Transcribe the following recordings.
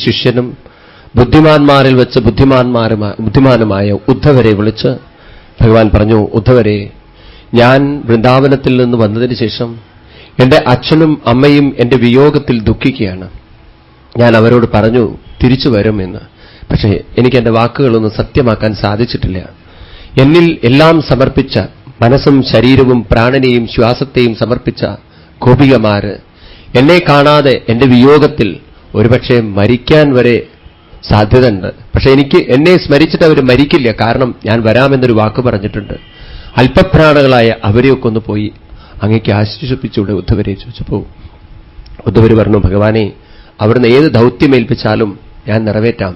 ശിഷ്യനും ബുദ്ധിമാന്മാരിൽ വെച്ച് ബുദ്ധിമാനുമായ ഉദ്ധവരെ വിളിച്ച് ഭഗവാൻ പറഞ്ഞു, ഉദ്ധവരെ, ഞാൻ വൃന്ദാവനത്തിൽ നിന്ന് വന്നതിന് ശേഷം എന്റെ അച്ഛനും അമ്മയും എന്റെ വിയോഗത്തിൽ ദുഃഖിക്കുകയാണ്. ഞാൻ അവരോട് പറഞ്ഞു തിരിച്ചു വരുമെന്ന്. പക്ഷേ എനിക്ക് എന്റെ വാക്കുകളൊന്നും സത്യമാക്കാൻ സാധിച്ചിട്ടില്ല. എന്നിൽ എല്ലാം സമർപ്പിച്ച, മനസ്സും ശരീരവും പ്രാണനെയും ശ്വാസത്തെയും സമർപ്പിച്ച ഗോപികമാര് എന്നെ കാണാതെ എന്റെ വിയോഗത്തിൽ ഒരുപക്ഷെ മരിക്കാൻ വരെ സാധ്യതയുണ്ട്. പക്ഷെ എന്നെ സ്മരിച്ചിട്ട് അവർ മരിക്കില്ല. കാരണം ഞാൻ വരാമെന്നൊരു വാക്ക് പറഞ്ഞിട്ടുണ്ട്. അല്പപ്രാണകളായ അവരെയൊക്കെ ഒന്ന് പോയി അങ്ങേക്ക് ആശ്വസിപ്പിച്ചൂടെ ഉദ്ധവരെ ചോദിച്ചപ്പോൾ ഉദ്ധവര് പറഞ്ഞു, ഭഗവാനെ, അവിടുന്ന് ഏത് ദൗത്യമേൽപ്പിച്ചാലും ഞാൻ നിറവേറ്റാം.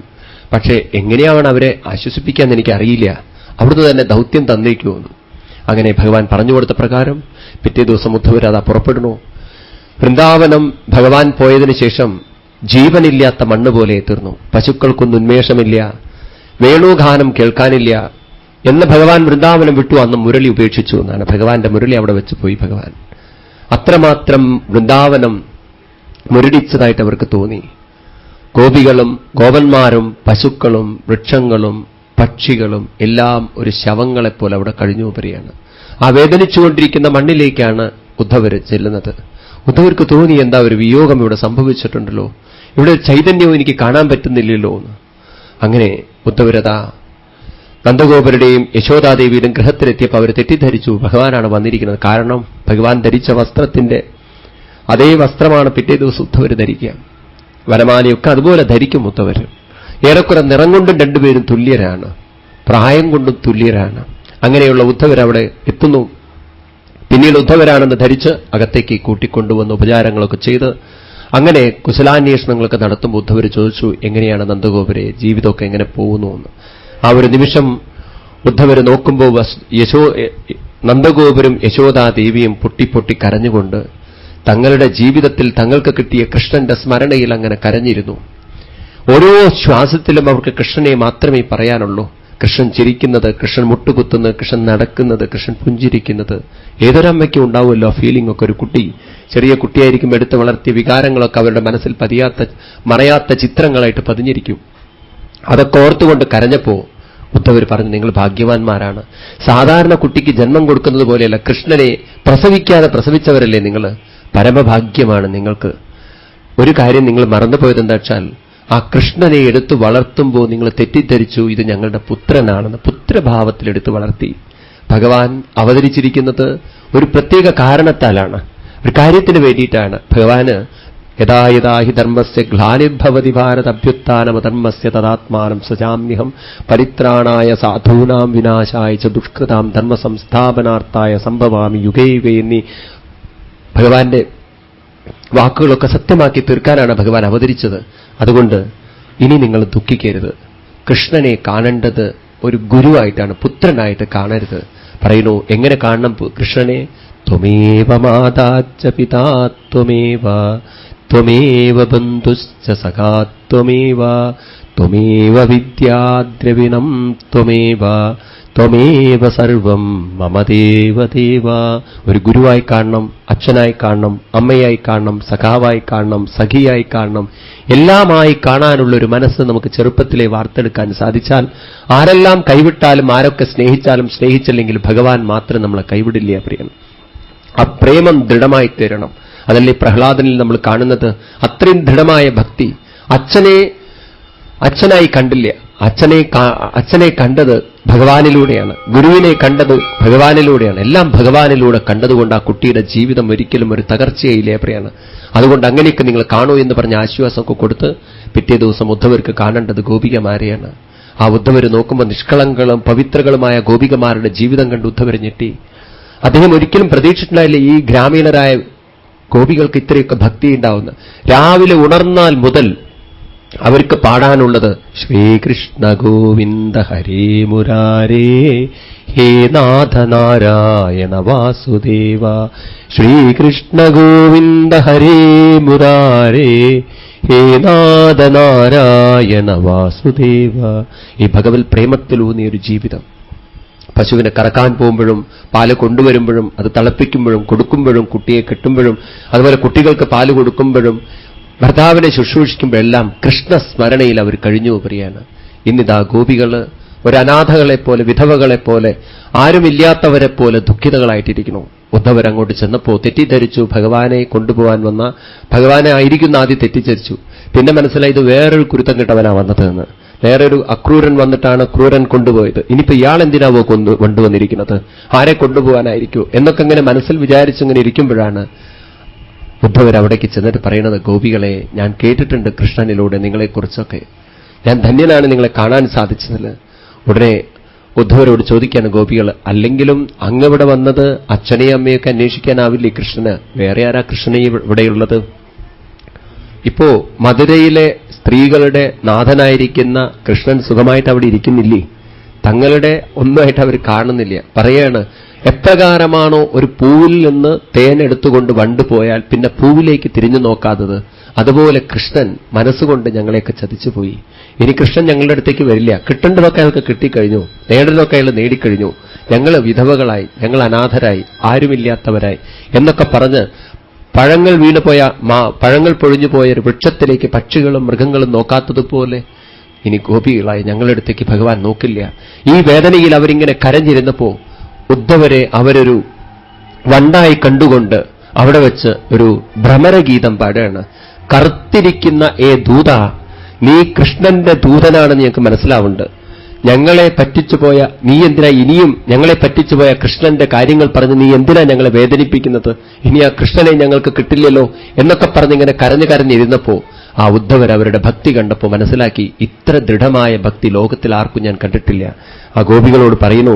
പക്ഷേ എങ്ങനെയാണ് അവരെ ആശ്വസിപ്പിക്കാന്ന് എനിക്കറിയില്ല. അവിടുന്ന് തന്നെ ദൗത്യം തന്നേക്കുമെന്ന്. അങ്ങനെ ഭഗവാൻ പറഞ്ഞു കൊടുത്ത പ്രകാരം പിറ്റേ ദിവസം ഉദ്ധവര് അതാ പുറപ്പെടുന്നു. വൃന്ദാവനം ഭഗവാൻ പോയതിനു ശേഷം ജീവനില്ലാത്ത മണ്ണ് പോലെ തീർന്നു. പശുക്കൾക്കൊന്നും ഉന്മേഷമില്ല, വേണുഗാനം കേൾക്കാനില്ല എന്ന് ഭഗവാൻ വൃന്ദാവനം വിട്ടു. അന്ന് മുരളി ഉപേക്ഷിച്ചു എന്നാണ്. ഭഗവാന്റെ മുരളി അവിടെ വെച്ച് പോയി ഭഗവാൻ. അത്രമാത്രം വൃന്ദാവനം മുരടിച്ചതായിട്ട് അവർക്ക് തോന്നി. ഗോപികളും ഗോപന്മാരും പശുക്കളും വൃക്ഷങ്ങളും പക്ഷികളും എല്ലാം ഒരു ശവങ്ങളെപ്പോലെ അവിടെ കഴിഞ്ഞു വരികയാണ്. ആ വേദനിച്ചുകൊണ്ടിരിക്കുന്ന മണ്ണിലേക്കാണ് ഉദ്ധവര് ചെല്ലുന്നത്. ഉദ്ധവർക്ക് തോന്നി, എന്താ ഒരു വിയോഗം ഇവിടെ സംഭവിച്ചിട്ടുണ്ടല്ലോ, ഇവിടെ ചൈതന്യവും എനിക്ക് കാണാൻ പറ്റുന്നില്ലല്ലോ എന്ന്. അങ്ങനെ ഉദ്ധവരതാ നന്ദഗോപരുടെയും യശോദാദേവിയുടെയും ഗൃഹത്തിലെത്തിയപ്പോൾ അവർ തെറ്റിദ്ധരിച്ചു ഭഗവാനാണ് വന്നിരിക്കുന്നത്. കാരണം ഭഗവാൻ ധരിച്ച വസ്ത്രത്തിന്റെ അതേ വസ്ത്രമാണ് പിറ്റേ ദിവസം ഉദ്ധവര് ധരിക്കുക. വനമാലയൊക്കെ അതുപോലെ ധരിക്കും ഉദ്ധവര്. ഏറെക്കുറെ നിറം കൊണ്ടും രണ്ടുപേരും തുല്യരാണ്, പ്രായം കൊണ്ടും തുല്യരാണ്. അങ്ങനെയുള്ള ഉദ്ധവരവിടെ എത്തുന്നു. പിന്നീട് ഉദ്ധവരാണെന്ന് ധരിച്ച് അകത്തേക്ക് കൂട്ടിക്കൊണ്ടുവന്ന് ഉപചാരങ്ങളൊക്കെ ചെയ്ത് അങ്ങനെ കുശലാന്വേഷണങ്ങളൊക്കെ നടത്തുമ്പോൾ ഉദ്ധവര് ചോദിച്ചു, എങ്ങനെയാണ് നന്ദഗോപരെ, ജീവിതമൊക്കെ എങ്ങനെ പോകുന്നു എന്ന്. ആ ഒരു നിമിഷം ഉദ്ധവര് നോക്കുമ്പോൾ നന്ദഗോപരും യശോദാദേവിയും പൊട്ടിപ്പൊട്ടി കരഞ്ഞുകൊണ്ട് തങ്ങളുടെ ജീവിതത്തിൽ തങ്ങൾക്ക് കിട്ടിയ കൃഷ്ണന്റെ സ്മരണയിൽ അങ്ങനെ കരഞ്ഞിരുന്നു. ഓരോ ശ്വാസത്തിലും അവർക്ക് കൃഷ്ണനെ മാത്രമേ പറയാനുള്ളൂ. കൃഷ്ണൻ ചിരിക്കുന്നത്, കൃഷ്ണൻ മുട്ടുകുത്തുന്നത്, കൃഷ്ണൻ നടക്കുന്നത്, കൃഷ്ണൻ പുഞ്ചിരിക്കുന്നത്. ഏതൊരമ്മയ്ക്കും ഉണ്ടാവുമല്ലോ ഫീലിംഗ് ഒക്കെ. ഒരു കുട്ടി, ചെറിയ കുട്ടിയായിരിക്കും, എടുത്ത് വളർത്തിയ വികാരങ്ങളൊക്കെ അവരുടെ മനസ്സിൽ മറയാത്ത ചിത്രങ്ങളായിട്ട് പതിഞ്ഞിരിക്കും. അതൊക്കെ ഓർത്തുകൊണ്ട് കരഞ്ഞപ്പോ ഉദ്ധവർ പറഞ്ഞു, നിങ്ങൾ ഭാഗ്യവാന്മാരാണ്. സാധാരണ കുട്ടിക്ക് ജന്മം കൊടുക്കുന്നത് പോലെയല്ല, കൃഷ്ണനെ പ്രസവിക്കാതെ പ്രസവിച്ചവരല്ലേ നിങ്ങൾ. പരമഭാഗ്യമാണ് നിങ്ങൾക്ക്. ഒരു കാര്യം നിങ്ങൾ മറന്നുപോയതെന്താ വെച്ചാൽ, ആ കൃഷ്ണനെ എടുത്തു വളർത്തുമ്പോൾ നിങ്ങൾ തെറ്റിദ്ധരിച്ചു ഇത് ഞങ്ങളുടെ പുത്രനാണെന്ന്. പുത്രഭാവത്തിലെടുത്ത് വളർത്തി. ഭഗവാൻ അവതരിച്ചിരിക്കുന്നത് ഒരു പ്രത്യേക കാരണത്താലാണ്, ഒരു കാര്യത്തിന് വേണ്ടിയിട്ടാണ്. ഭഗവാന് യഥാ യഥാ ഹി ധർമ്മസ്യ ഗ്ലാനിർഭവതി ഭാരത അഭ്യുത്ഥാനമധർമ്മസ്യ തദാത്മാനം സജാമ്യഹം പരിത്രാണായ സാധൂനാം വിനാശായ ച ദുഷ്കൃതാം ധർമ്മ സംസ്ഥാപനാർത്ഥായ സംഭവാമി യുഗേ യുഗേ എന്നീ ഭഗവാന്റെ വാക്കുകളൊക്കെ സത്യമാക്കി തീർക്കാനാണ് ഭഗവാൻ അവതരിച്ചത്. അതുകൊണ്ട് ഇനി നിങ്ങൾ ദുഃഖിക്കരുത്. കൃഷ്ണനെ കാണേണ്ടത് ഒരു ഗുരുവായിട്ടാണ്, പുത്രനായിട്ട് കാണരുത്. പറയുന്നു, എങ്ങനെ കാണണം കൃഷ്ണനെ? ത്വമേവ മാതാച്ച പിതാ ത്വമേവ ത്വമേവ ബന്ധുശ്ച സഖാ ത്വമേവ ത്വമേവ വിദ്യാദ്രവിണം ത്വമേവ ത്വമേവ സർവം മമ ദേവദേവ. ഒരു ഗുരുവായി കാണണം, അച്ഛനായി കാണണം, അമ്മയായി കാണണം, സഖാവായി കാണണം, സഖിയായി കാണണം. എല്ലാമായി കാണാനുള്ളൊരു മനസ്സ് നമുക്ക് ചെറുപ്പത്തിലെ വാർത്തെടുക്കാൻ സാധിച്ചാൽ ആരെല്ലാം കൈവിട്ടാലും ആരൊക്കെ സ്നേഹിച്ചാലും സ്നേഹിച്ചില്ലെങ്കിലും ഭഗവാൻ മാത്രം നമ്മളെ കൈവിടില്ല പ്രിയൻ. ആ പ്രേമം ദൃഢമായി തീരണം. അതല്ലേ പ്രഹ്ലാദനിൽ നമ്മൾ കാണുന്നത്. അത്രയും ദൃഢമായ ഭക്തി. അച്ഛനായി കണ്ടില്ല, അച്ഛനെ കണ്ടത് ഭഗവാനിലൂടെയാണ്, ഗുരുവിനെ കണ്ടത് ഭഗവാനിലൂടെയാണ്. എല്ലാം ഭഗവാനിലൂടെ കണ്ടതുകൊണ്ട് ആ കുട്ടിയുടെ ജീവിതം ഒരിക്കലും ഒരു തകർച്ചയില്ലേ പ്രിയാണ്. അതുകൊണ്ട് അങ്ങനെയൊക്കെ നിങ്ങൾ കാണൂ എന്ന് പറഞ്ഞ ആശ്വാസമൊക്കെ കൊടുത്ത് പിറ്റേ ദിവസം ഉദ്ധവർക്ക് കാണേണ്ടത് ഗോപികമാരെയാണ്. ആ ഉദ്ധവര് നോക്കുമ്പോൾ നിഷ്കളങ്കങ്ങളും പവിത്രകളുമായ ഗോപികമാരുടെ ജീവിതം കണ്ട് ഉദ്ധവര് ഞെട്ടി. അദ്ദേഹം ഒരിക്കലും പ്രതീക്ഷിച്ചിട്ടുണ്ടായില്ല ഈ ഗ്രാമീണരായ ഗോപികൾക്ക് ഇത്രയൊക്കെ ഭക്തി ഉണ്ടാവുന്ന. രാവിലെ ഉണർന്നാൽ മുതൽ അവർക്ക് പാടാനുള്ളത് ശ്രീകൃഷ്ണ ഗോവിന്ദ ഹരേ മുരാരേ ഹേ നാഥ നാരായണ വാസുദേവ. ശ്രീകൃഷ്ണ ഗോവിന്ദ ഹരേ മുരാരേ ഹേ നാഥ നാരായണ വാസുദേവ. ഈ ഭഗവത് പ്രേമത്തിലൂന്നിയൊരു ജീവിതം. പശുവിനെ കറക്കാൻ പോകുമ്പോഴും പാല് കൊണ്ടുവരുമ്പോഴും അത് തിളപ്പിക്കുമ്പോഴും കൊടുക്കുമ്പോഴും കുട്ടിയെ കെട്ടുമ്പോഴും അതുപോലെ കുട്ടികൾക്ക് പാല് കൊടുക്കുമ്പോഴും ഭർത്താവിനെ ശുശ്രൂഷിക്കുമ്പോഴെല്ലാം കൃഷ്ണസ്മരണയിൽ അവർ കഴിഞ്ഞു പറയാണ്. ഇന്നിതാ ഗോപികൾ ഒരനാഥകളെപ്പോലെ, വിധവകളെപ്പോലെ, ആരുമില്ലാത്തവരെപ്പോലെ ദുഃഖിതകളായിട്ടിരിക്കുന്നു. ഉദ്ധവർ അങ്ങോട്ട് ചെന്നപ്പോൾ തെറ്റിദ്ധരിച്ചു, ഭഗവാനെ കൊണ്ടുപോകാൻ വന്ന ഭഗവാനെ ആയിരിക്കുന്ന ആദ്യം തെറ്റിദ്ധരിച്ചു. പിന്നെ മനസ്സിലായി ഇത് വേറൊരു കുരുത്തം കിട്ടവനാ വന്നതെന്ന്. വേറൊരു അക്രൂരൻ വന്നിട്ടാണ് ക്രൂരൻ കൊണ്ടുപോയത്. ഇനിയിപ്പോ ഇയാൾ എന്തിനാവോ കൊണ്ടുവന്നിരിക്കുന്നത്, ആരെ കൊണ്ടുപോകാനായിരിക്കൂ എന്നൊക്കെ ഇങ്ങനെ മനസ്സിൽ വിചാരിച്ചിങ്ങനെ ഇരിക്കുമ്പോഴാണ് ഉദ്ധവർ അവിടേക്ക് ചെന്നിട്ട് പറയുന്നത്, ഗോപികളെ, ഞാൻ കേട്ടിട്ടുണ്ട് കൃഷ്ണനിലൂടെ നിങ്ങളെക്കുറിച്ചൊക്കെ, ഞാൻ ധന്യനാണ് നിങ്ങളെ കാണാൻ സാധിച്ചതിൽ. ഉടനെ ഉദ്ധവരോട് ചോദിക്കാണ് ഗോപികൾ, അല്ലെങ്കിലും അങ്ങവിടെ വന്നത് അച്ഛനെയും അമ്മയൊക്കെ അന്വേഷിക്കാനാവില്ലേ കൃഷ്ണന്? വേറെ ആരാ കൃഷ്ണനെ ഇവിടെയുള്ളത്? ഇപ്പോ മധുരയിലെ സ്ത്രീകളുടെ നാഥനായിരിക്കുന്ന കൃഷ്ണൻ സുഖമായിട്ട് അവിടെ ഇരിക്കുന്നില്ലേ? തങ്ങളുടെ ഒന്നുമായിട്ട് അവർ കാണുന്നില്ല. പറയാണ്, എപ്രകാരമാണോ ഒരു പൂവിൽ നിന്ന് തേൻ എടുത്തുകൊണ്ട് വണ്ട് പോയാൽ പിന്നെ പൂവിലേക്ക് തിരിഞ്ഞു നോക്കാത്തത്, അതുപോലെ കൃഷ്ണൻ മനസ്സുകൊണ്ട് ഞങ്ങളെയൊക്കെ ചതിച്ചുപോയി. ഇനി കൃഷ്ണൻ ഞങ്ങളുടെ അടുത്തേക്ക് വരില്ല. കിട്ടേണ്ടതൊക്കെ അയാൾക്ക് കിട്ടിക്കഴിഞ്ഞു, നേടേണ്ടതൊക്കെ അയാൾ നേടിക്കഴിഞ്ഞു. ഞങ്ങൾ വിധവകളായി, ഞങ്ങൾ അനാഥരായി, ആരുമില്ലാത്തവരായി എന്നൊക്കെ പറഞ്ഞ് പഴങ്ങൾ വീണുപോയ പഴങ്ങൾ പൊഴിഞ്ഞുപോയ ഒരു വൃക്ഷത്തിലേക്ക് പക്ഷികളും മൃഗങ്ങളും നോക്കാത്തതുപോലെ ഇനി ഗോപികളായി ഞങ്ങളുടെ അടുത്തേക്ക് ഭഗവാൻ നോക്കില്ല. ഈ വേദനയിൽ അവരിങ്ങനെ കരഞ്ഞിരുന്നപ്പോ ഉദ്ധവരെ അവരൊരു വണ്ടായി കണ്ടുകൊണ്ട് അവിടെ വെച്ച് ഒരു ഭ്രമരഗീതം പാടുകയാണ്. കറുത്തിരിക്കുന്ന ദൂത, നീ കൃഷ്ണന്റെ ദൂതനാണെന്ന് ഞങ്ങൾക്ക് മനസ്സിലാവുന്നുണ്ട്. ഞങ്ങളെ പറ്റിച്ചുപോയ നീ എന്തിനാ ഇനിയും ഞങ്ങളെ പറ്റിച്ചുപോയ കൃഷ്ണന്റെ കാര്യങ്ങൾ പറഞ്ഞ് നീ എന്തിനാ ഞങ്ങളെ വേദനിപ്പിക്കുന്നത്? ഇനി ആ കൃഷ്ണനെ ഞങ്ങൾക്ക് കിട്ടില്ലല്ലോ എന്നൊക്കെ പറഞ്ഞിങ്ങനെ കരഞ്ഞിരുന്നപ്പോ ആ ഉദ്ധവർ അവരുടെ ഭക്തി കണ്ടപ്പോൾ മനസ്സിലാക്കി, ഇത്ര ദൃഢമായ ഭക്തി ലോകത്തിൽ ആർക്കും ഞാൻ കണ്ടിട്ടില്ല. ആ ഗോപികളോട് പറയുന്നു,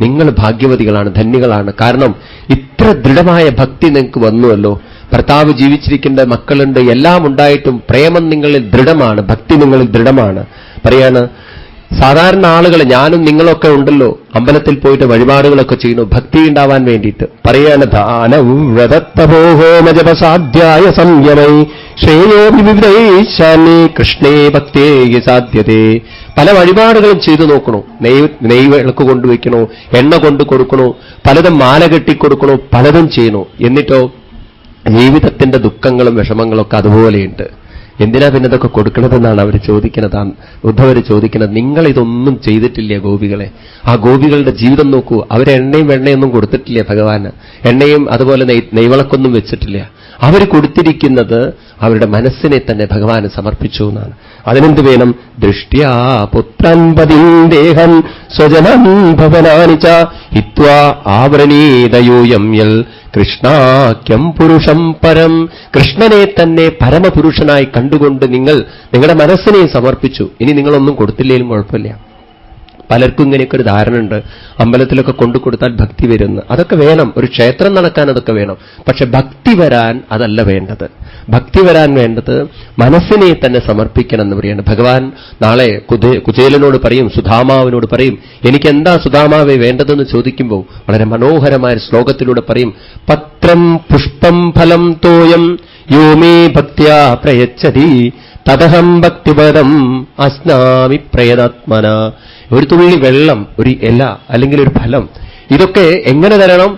നിങ്ങൾ ഭാഗ്യവതികളാണ്, ധന്യകളാണ്. കാരണം ഇത്ര ദൃഢമായ ഭക്തി നിങ്ങൾക്ക് വന്നുവല്ലോ. ഭർത്താവ് ജീവിച്ചിരിക്കേണ്ട, മക്കളുണ്ട്, എല്ലാം ഉണ്ടായിട്ടും പ്രേമം നിങ്ങളിൽ ദൃഢമാണ്, ഭക്തി നിങ്ങളിൽ ദൃഢമാണ്. പറയാണ്, സാധാരണ ആളുകൾ, ഞാനും നിങ്ങളൊക്കെ ഉണ്ടല്ലോ, അമ്പലത്തിൽ പോയിട്ട് വഴിപാടുകളൊക്കെ ചെയ്യുന്നു ഭക്തി ഉണ്ടാവാൻ വേണ്ടിയിട്ട്. പറയാണ്, ദാനവും വ്രതത്തപോഹോമജപസാധ്യായ സംയമൈ ശ്രേയോ വിവിധൈശാന്യേ കൃഷ്ണേ ഭക്തേ സാധ്യതേ. പല വഴിപാടുകളും ചെയ്തു നോക്കണോ, നെയ് വിളക്ക് കൊണ്ടുവയ്ക്കണോ, എണ്ണ കൊണ്ടു കൊടുക്കണോ, പലതും മാല കെട്ടിക്കൊടുക്കണോ, പലതും ചെയ്യണോ. എന്നിട്ടോ ജീവിതത്തിന്റെ ദുഃഖങ്ങളും വിഷമങ്ങളൊക്കെ അതുപോലെയുണ്ട്. എന്തിനാ പിന്നെ ഇതൊക്കെ കൊടുക്കണതെന്നാണ് അവർ ചോദിക്കുന്നത്. ഉദ്ധവർ ചോദിക്കുന്നത്, നിങ്ങൾ ഇതൊന്നും ചെയ്തിട്ടില്ല ഗോപികളെ. ആ ഗോപികളുടെ ജീവിതം നോക്കൂ, അവർ എണ്ണയും വെണ്ണയൊന്നും കൊടുത്തിട്ടില്ല ഭഗവാന്. എണ്ണയും അതുപോലെ നെയ്വിളക്കൊന്നും വെച്ചിട്ടില്ല. അവർ കൊടുത്തിരിക്കുന്നത് അവരുടെ മനസ്സിനെ തന്നെ ഭഗവാന് സമർപ്പിച്ചു എന്നാണ്. അതിനെന്ത് വേണം? ദൃഷ്ട്യാ പുത്രൻ പതിന്ദേഹം സ്വജനം ഭവനാനിച്ച ഹിത്വാ ആവരണീതയൂയം യൽ കൃഷ്ണാക്യം പുരുഷം പരം. കൃഷ്ണനെ തന്നെ പരമപുരുഷനായി കണ്ടുകൊണ്ട് നിങ്ങൾ നിങ്ങളുടെ മനസ്സിനെ സമർപ്പിച്ചു. ഇനി നിങ്ങളൊന്നും കൊടുത്തില്ലേലും കുഴപ്പമില്ല. പലർക്കും ഇങ്ങനെയൊക്കെ ഒരു ധാരണ ഉണ്ട്, അമ്പലത്തിലൊക്കെ കൊണ്ടു കൊടുത്താൽ ഭക്തി വരുന്നു. അതൊക്കെ വേണം, ഒരു ക്ഷേത്രം നടക്കാൻ അതൊക്കെ വേണം. പക്ഷെ ഭക്തി വരാൻ അതല്ല വേണ്ടത്. ഭക്തി വരാൻ വേണ്ടത് മനസ്സിനെ തന്നെ സമർപ്പിക്കണം എന്ന് പറയാണ് ഭഗവാൻ. നാളെ കുചേലനോട് പറയും, സുധാമാവിനോട് പറയും, എനിക്കെന്താ സുധാമാവെ വേണ്ടതെന്ന് ചോദിക്കുമ്പോൾ വളരെ മനോഹരമായ ശ്ലോകത്തിലൂടെ പറയും, പത്രം പുഷ്പം ഫലം തോയം യോമേ ഭക്ത്യാ പ്രയച്ഛതി തദഹം ഭക്തിപദം അസ്നാമി പ്രയതാത്മന. ഒരു തുള്ളി വെള്ളം, ഒരു ഇല, അല്ലെങ്കിൽ ഒരു ഫലം, ഇതൊക്കെ എങ്ങനെ തരണം?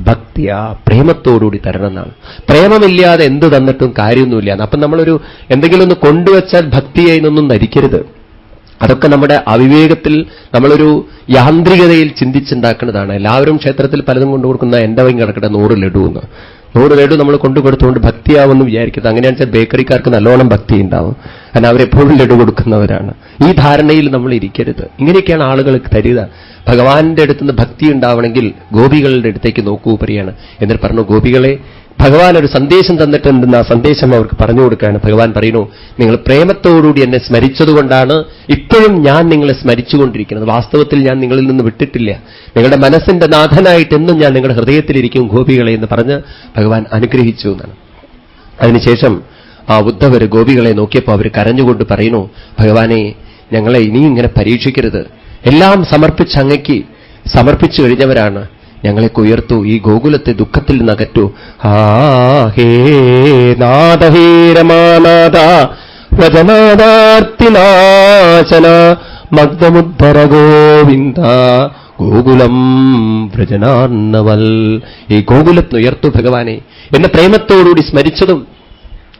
ഭക്തിയാ, പ്രേമത്തോടുകൂടി തരണം എന്നാണ്. പ്രേമമില്ലാതെ എന്ത് തന്നിട്ടും കാര്യമൊന്നുമില്ല. അപ്പം നമ്മളൊരു എന്തെങ്കിലും ഒന്ന് കൊണ്ടുവച്ചാൽ ഭക്തിയായി നിന്നൊന്നും ധരിക്കരുത്. അതൊക്കെ നമ്മുടെ അവിവേകത്തിൽ, നമ്മളൊരു യാന്ത്രികതയിൽ ചിന്തിച്ചുണ്ടാക്കുന്നതാണ്. എല്ലാവരും ക്ഷേത്രത്തിൽ പലതും കൊണ്ടു കൊടുക്കുന്ന എന്റെ വൈകി കിടക്കട്ടെ 100 ലഡു എന്ന്. 100 ലഡു നമ്മൾ കൊണ്ടുകൊടുത്തുകൊണ്ട് ഭക്തിയാവുമെന്ന് വിചാരിക്കുന്നത്. അങ്ങനെയാണെന്ന് വെച്ചാൽ ബേക്കറിക്കാർക്ക് നല്ലോണം ഭക്തി ഉണ്ടാവും. കാരണം അവരെപ്പോഴും ലഡു കൊടുക്കുന്നവരാണ്. ഈ ധാരണയിൽ നമ്മൾ ഇരിക്കരുത്. ഇങ്ങനെയൊക്കെയാണ് ആളുകൾ തരിക. ഭഗവാന്റെ അടുത്തുനിന്ന് ഭക്തി ഉണ്ടാവണമെങ്കിൽ ഗോപികളുടെ അടുത്തേക്ക് നോക്കൂ പറയാണ്. എന്നിട്ട് പറഞ്ഞു, ഗോപികളെ, ഭഗവാൻ ഒരു സന്ദേശം തന്നിട്ടുണ്ടെന്ന് ആ സന്ദേശം അവർക്ക് പറഞ്ഞു കൊടുക്കുകയാണ്. ഭഗവാൻ പറയുന്നു, നിങ്ങൾ പ്രേമത്തോടുകൂടി എന്നെ സ്മരിച്ചതുകൊണ്ടാണ് ഇപ്പോഴും ഞാൻ നിങ്ങളെ സ്മരിച്ചുകൊണ്ടിരിക്കുന്നത്. വാസ്തവത്തിൽ ഞാൻ നിങ്ങളിൽ നിന്ന് വിട്ടിട്ടില്ല. നിങ്ങളുടെ മനസ്സിന്റെ നാഥനായിട്ട് എന്നും ഞാൻ നിങ്ങളുടെ ഹൃദയത്തിലിരിക്കും ഗോപികളെ എന്ന് പറഞ്ഞ് ഭഗവാൻ അനുഗ്രഹിച്ചു എന്നാണ്. അതിനുശേഷം ആ ഉദ്ധവർ ഗോപികളെ നോക്കിയപ്പോൾ അവർ കരഞ്ഞുകൊണ്ട് പറയുന്നു, ഭഗവാനെ, ഞങ്ങളെ ഇനിയും ഇങ്ങനെ പരീക്ഷിക്കരുത്. എല്ലാം സമർപ്പിച്ച് അങ്ങയ്ക്ക് സമർപ്പിച്ചു കഴിഞ്ഞവരാണ്. ഞങ്ങളെയൊക്കെ ഉയർത്തൂ, ഈ ഗോകുലത്തെ ദുഃഖത്തിൽ നിന്നകറ്റൂ. ഹേ നാഥ ഹേ രമാനാഥ വ്രജനാഥാർത്തിനാശന മഗ്ധമുദ്ധര ഗോവിന്ദ ഗോകുലം വ്രജനാർണവൽ. ഈ ഗോകുലത്തിന് ഉയർത്തു ഭഗവാനെ. എന്നെ പ്രേമത്തോടുകൂടി സ്മരിച്ചതും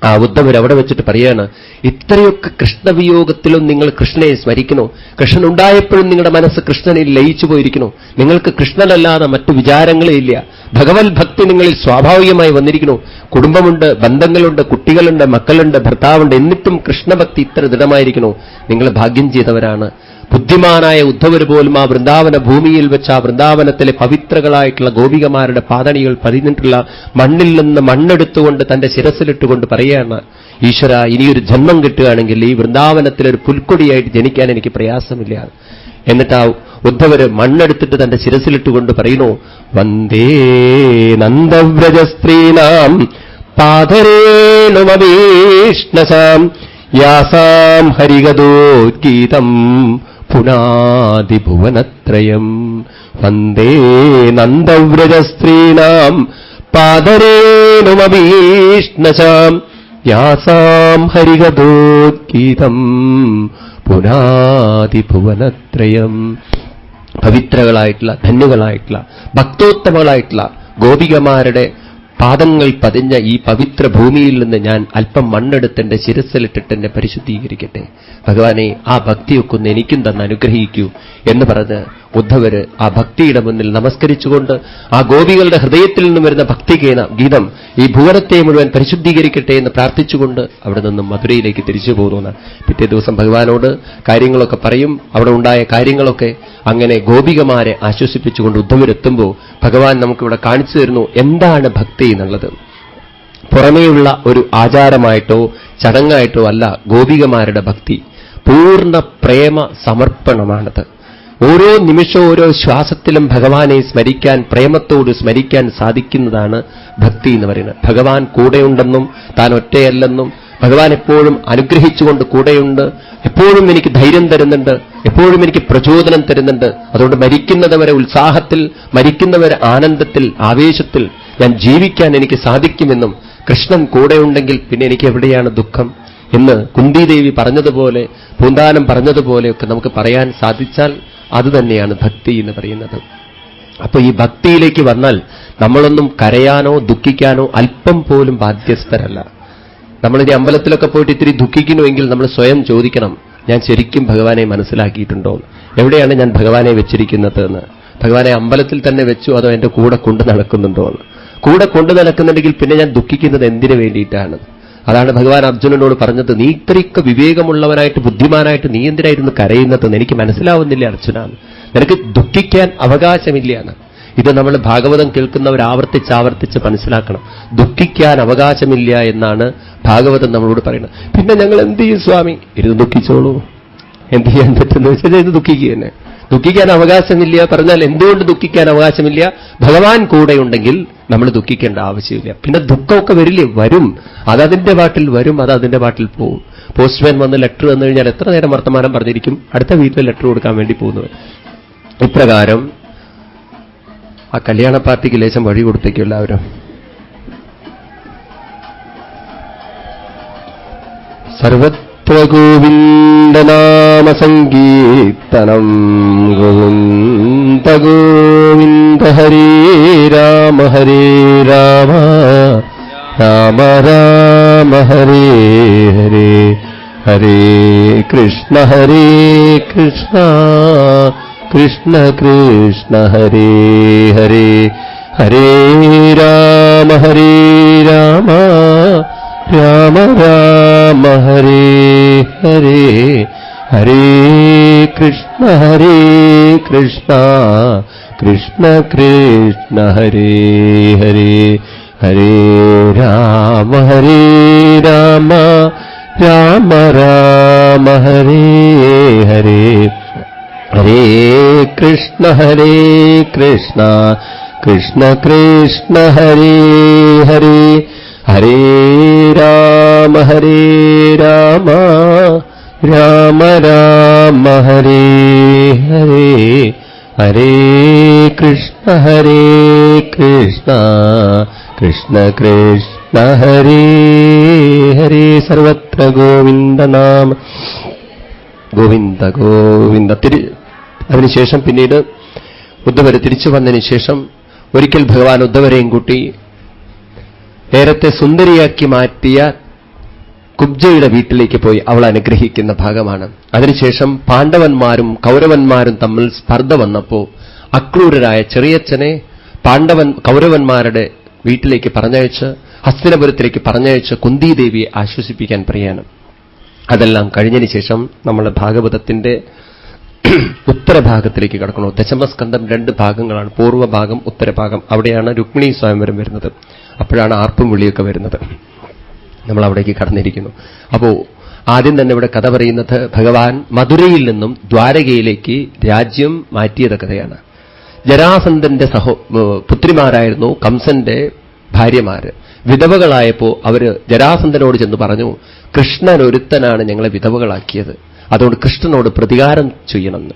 ആ ഉദ്ധവർ അവിടെ വെച്ചിട്ട് പറയാണ്, ഇത്രയൊക്കെ കൃഷ്ണവിയോഗത്തിലും നിങ്ങൾ കൃഷ്ണനെ സ്മരിക്കണോ? കൃഷ്ണൻ ഉണ്ടായപ്പോഴും നിങ്ങളുടെ മനസ്സ് കൃഷ്ണനിൽ ലയിച്ചു പോയിരിക്കണോ? നിങ്ങൾക്ക് കൃഷ്ണനല്ലാതെ മറ്റു വിചാരങ്ങളേ ഇല്ല. ഭഗവത് ഭക്തി നിങ്ങളിൽ സ്വാഭാവികമായി വന്നിരിക്കണോ? കുടുംബമുണ്ട്, ബന്ധങ്ങളുണ്ട്, കുട്ടികളുണ്ട്, മക്കളുണ്ട്, ഭർത്താവുണ്ട്, എന്നിട്ടും കൃഷ്ണഭക്തി ഇത്ര ദൃഢമായിരിക്കണോ? നിങ്ങൾ ഭാഗ്യം ചെയ്തവരാണ്. ബുദ്ധിമാനായ ഉദ്ധവർ പോലും ആ വൃന്ദാവന ഭൂമിയിൽ വെച്ച് ആ വൃന്ദാവനത്തിലെ പവിത്രകളായിട്ടുള്ള ഗോപികമാരുടെ പാദണികൾ പതിഞ്ഞിട്ടുള്ള മണ്ണിൽ നിന്ന് മണ്ണെടുത്തുകൊണ്ട് തന്റെ ശിരസിലിട്ടുകൊണ്ട് പറയുകയാണ്, ഈശ്വര, ഇനിയൊരു ജന്മം കിട്ടുകയാണെങ്കിൽ ഈ വൃന്ദാവനത്തിലൊരു പുൽക്കൊടിയായിട്ട് ജനിക്കാൻ എനിക്ക് പ്രയാസമില്ല. എന്നിട്ട് ആ ഉദ്ധവര് മണ്ണെടുത്തിട്ട് തന്റെ ശിരസിലിട്ടുകൊണ്ട് പറയുന്നു, വന്ദേ നന്ദവ്രജസ്ത്രീണാം പാദരേണുമഭീഷ്ണസാം യാസാം ഹരിഗതോദ്ഗീതം പുനാദിഭുവനത്രയം. വന്ദേ നന്ദവ്രജസ്ത്രീണാം പാദരേണുമഭീഷ്ണസാം യാസാം ഹരിഗതോദ്ഗീതം പുനാദിഭുവനത്രയം. പവിത്രകളായിട്ടുള്ള, ധന്യകളായിട്ടുള്ള, ഭക്തോത്തമങ്ങളായിട്ടുള്ള ഗോപികമാരുടെ പാദങ്ങൾ പതിഞ്ഞ ഈ പവിത്ര ഭൂമിയിൽ നിന്ന് ഞാൻ അല്പം മണ്ണെടുത്ത് എന്റെ ശിരസിലിട്ടിട്ട് എന്നെ പരിശുദ്ധീകരിക്കട്ടെ. ഭഗവാനെ, ആ ഭക്തിയൊക്കെ ഒന്ന് എനിക്കും തന്ന് അനുഗ്രഹിക്കൂ എന്ന് പറഞ്ഞ് ഉദ്ധവര് ആ ഭക്തിയുടെ മുന്നിൽ നമസ്കരിച്ചുകൊണ്ട് ആ ഗോപികളുടെ ഹൃദയത്തിൽ നിന്നും വരുന്ന ഗീതം ഈ ഭുവനത്തെ മുഴുവൻ പരിശുദ്ധീകരിക്കട്ടെ എന്ന് പ്രാർത്ഥിച്ചുകൊണ്ട് അവിടെ നിന്നും മധുരയിലേക്ക് തിരിച്ചു പോകുന്നു. പിറ്റേ ദിവസം ഭഗവാനോട് കാര്യങ്ങളൊക്കെ പറയും. അവിടെ ഉണ്ടായ കാര്യങ്ങളൊക്കെ അങ്ങനെ ഗോപികമാരെ ആശ്വസിപ്പിച്ചുകൊണ്ട് ഉദ്ധവരെത്തുമ്പോൾ ഭഗവാൻ നമുക്കിവിടെ കാണിച്ചു തരുന്നു എന്താണ് ഭക്തി എന്നുള്ളത്. പുറമേയുള്ള ഒരു ആചാരമായിട്ടോ ചടങ്ങായിട്ടോ അല്ല ഗോപികമാരുടെ ഭക്തി. പൂർണ്ണ പ്രേമ സമർപ്പണമാണത്. ഓരോ നിമിഷവും ഓരോ ശ്വാസത്തിലും ഭഗവാനെ സ്മരിക്കാൻ, പ്രേമത്തോട് സ്മരിക്കാൻ സാധിക്കുന്നതാണ് ഭക്തി എന്ന് പറയുന്നത്. ഭഗവാൻ കൂടെയുണ്ടെന്നും താൻ ഒറ്റയല്ലെന്നും, ഭഗവാൻ എപ്പോഴും അനുഗ്രഹിച്ചുകൊണ്ട് കൂടെയുണ്ട്, എപ്പോഴും എനിക്ക് ധൈര്യം തരുന്നുണ്ട്, എപ്പോഴും എനിക്ക് പ്രചോദനം തരുന്നുണ്ട്. അതുകൊണ്ട് മരിക്കുന്നവരെ ഉത്സാഹത്തിൽ, മരിക്കുന്നവരെ ആനന്ദത്തിൽ, ആവേശത്തിൽ ഞാൻ ജീവിക്കാൻ എനിക്ക് സാധിക്കുമെന്നും, കൃഷ്ണൻ കൂടെയുണ്ടെങ്കിൽ പിന്നെ എനിക്ക് എവിടെയാണ് ദുഃഖം എന്ന് കുന്തിദേവി പറഞ്ഞതുപോലെ, പൂന്താനം പറഞ്ഞതുപോലെയൊക്കെ നമുക്ക് പറയാൻ സാധിച്ചാൽ അതുതന്നെയാണ് ഭക്തി എന്ന് പറയുന്നത്. അപ്പൊ ഈ ഭക്തിയിലേക്ക് വന്നാൽ നമ്മളൊന്നും കരയാനോ ദുഃഖിക്കാനോ അല്പം പോലും ബാധ്യസ്ഥരല്ല. നമ്മളിനി അമ്പലത്തിലൊക്കെ പോയിട്ട് ഇത്തിരി ദുഃഖിക്കണമെങ്കിൽ നമ്മൾ സ്വയം ചോദിക്കണം, ഞാൻ ശരിക്കും ഭഗവാനെ മനസ്സിലാക്കിയിട്ടുണ്ടോ? എവിടെയാണ് ഞാൻ ഭഗവാനെ വെച്ചിരിക്കുന്നത് എന്ന്? ഭഗവാനെ അമ്പലത്തിൽ തന്നെ വെച്ചു, അതോ എന്റെ കൂടെ കൊണ്ടു നടക്കുന്നുണ്ടോ എന്ന്? കൂടെ കൊണ്ടു നടക്കുന്നുണ്ടെങ്കിൽ പിന്നെ ഞാൻ ദുഃഖിക്കുന്നത് എന്തിനു വേണ്ടിയിട്ടാണ്? അതാണ് ഭഗവാൻ അർജുനനോട് പറഞ്ഞത്, നീ ഇത്രയൊക്കെ വിവേകമുള്ളവനായിട്ട് ബുദ്ധിമാനായിട്ട് നീ എന്തിനായിരുന്നു കരയുന്നതെന്ന് എനിക്ക് മനസ്സിലാവുന്നില്ല അർജുന. നിനക്ക് ദുഃഖിക്കാൻ അവകാശമില്ല. ഇത് നമ്മൾ ഭാഗവതം കേൾക്കുന്നവർ ആവർത്തിച്ചാവർത്തിച്ച് മനസ്സിലാക്കണം. ദുഃഖിക്കാൻ അവകാശമില്ല എന്നാണ് ഭാഗവതം നമ്മളോട് പറയുന്നത്. പിന്നെ ഞങ്ങൾ എന്ത് ചെയ്യും സ്വാമി? ഇരുന്ന് ദുഃഖിച്ചോളൂ. എന്ത് ചെയ്യാൻ പറ്റുന്ന വെച്ചാൽ ഇത് ദുഃഖിക്കുക തന്നെ. ദുഃഖിക്കാൻ അവകാശമില്ല പറഞ്ഞാൽ എന്തുകൊണ്ട് ദുഃഖിക്കാൻ അവകാശമില്ല? ഭഗവാൻ കൂടെയുണ്ടെങ്കിൽ നമ്മൾ ദുഃഖിക്കേണ്ട ആവശ്യമില്ല. പിന്നെ ദുഃഖമൊക്കെ വരില്ലേ? വരും. അതതിന്റെ പാട്ടിൽ വരും, അതതിന്റെ പാട്ടിൽ പോവും. പോസ്റ്റ്മാൻ വന്ന് ലെറ്റർ വന്നു കഴിഞ്ഞാൽ എത്ര നേരം വർത്തമാനം പറഞ്ഞിരിക്കും? അടുത്ത വീട്ടിൽ ലെറ്റർ കൊടുക്കാൻ വേണ്ടി പോകുന്നവർ. ഇപ്രകാരം ആ കല്യാണ പാർട്ടിക്ക് ലേശം വഴി കൊടുത്തേക്കും എല്ലാവരും. സർവത്ര ഗോവിന്ദനാമ സങ്കീർത്തനം. ഗോവിന്ദ ഗോവിന്ദ ഹരേ രാമ ഹരേ രാമ രാമ രാമ ഹരേ ഹരേ ഹരേ കൃഷ്ണ കൃഷ്ണ കൃഷ്ണ കൃഷ്ണ ഹരേ ഹരേ ഹരേ രാമ രാമ രാമ രാമ ഹരേ ഹരേ ഹരേ കൃഷ്ണ കൃഷ്ണ കൃഷ്ണ കൃഷ്ണ ഹരേ ഹരേ ഹരേ രാമ രാമ രാമ രാമ ഹരേ ഹരേ ഹരേ കൃഷ്ണ കൃഷ്ണ കൃഷ്ണ കൃഷ്ണ ഹരേ ഹരേ ഹരേ രാമ രാമ രാമ രാമ ഹരേ ഹരേ ഹരേ കൃഷ്ണ കൃഷ്ണ കൃഷ്ണ കൃഷ്ണ ഹരേ ഹരേ. സർവത്ര ഗോവിന്ദനാമ ഗോവിന്ദ ഗോവിന്ദ. അതിനുശേഷം പിന്നീട് ഉദ്ധവര് തിരിച്ചു വന്നതിന് ശേഷം ഒരിക്കൽ ഭഗവാൻ ഉദ്ധവരെയും കൂട്ടി നേരത്തെ സുന്ദരിയാക്കി മാറ്റിയ കുബ്ജയുടെ വീട്ടിലേക്ക് പോയി അവൾ അനുഗ്രഹിക്കുന്ന ഭാഗമാണ്. അതിനുശേഷം പാണ്ഡവന്മാരും കൗരവന്മാരും തമ്മിൽ സ്പർദ്ധ വന്നപ്പോൾ അക്രൂരരായ ചെറിയച്ഛനെ കൗരവന്മാരുടെ വീട്ടിലേക്ക് പറഞ്ഞയച്ച് ഹസ്തിനപുരത്തിലേക്ക് പറഞ്ഞയച്ച് കുന്തിദേവിയെ ആശ്വസിപ്പിക്കാൻ പറയാണ്. അതെല്ലാം കഴിഞ്ഞതിന് ശേഷം നമ്മൾ ഭാഗവതത്തിന്റെ ഉത്തരഭാഗത്തിലേക്ക് കടക്കണോ. ദശമസ്കന്ധം 2 ഭാഗങ്ങളാണ്, പൂർവ്വഭാഗം ഉത്തരഭാഗം. അവിടെയാണ് രുക്മിണി സ്വയംവരം വരുന്നത്. അപ്പോഴാണ് ആർപ്പും വിളിയൊക്കെ വരുന്നത്. നമ്മൾ അവിടേക്ക് കടന്നിരിക്കുന്നു. അപ്പോ ആദ്യം തന്നെ ഇവിടെ കഥ പറയുന്നത് ഭഗവാൻ മധുരയിൽ നിന്നും ദ്വാരകയിലേക്ക് രാജ്യം മാറ്റിയത് കഥയാണ്. ജരാസന്ധന്റെ പുത്രിമാരായിരുന്നു കംസന്റെ ഭാര്യമാര്. വിധവകളായപ്പോ അവര് ജരാസന്ധനോട് ചെന്ന് പറഞ്ഞു, കൃഷ്ണൻ ഒരുത്തനാണ് ഞങ്ങളെ വിധവകളാക്കിയത്, അതുകൊണ്ട് കൃഷ്ണനോട് പ്രതികാരം ചെയ്യണമെന്ന്.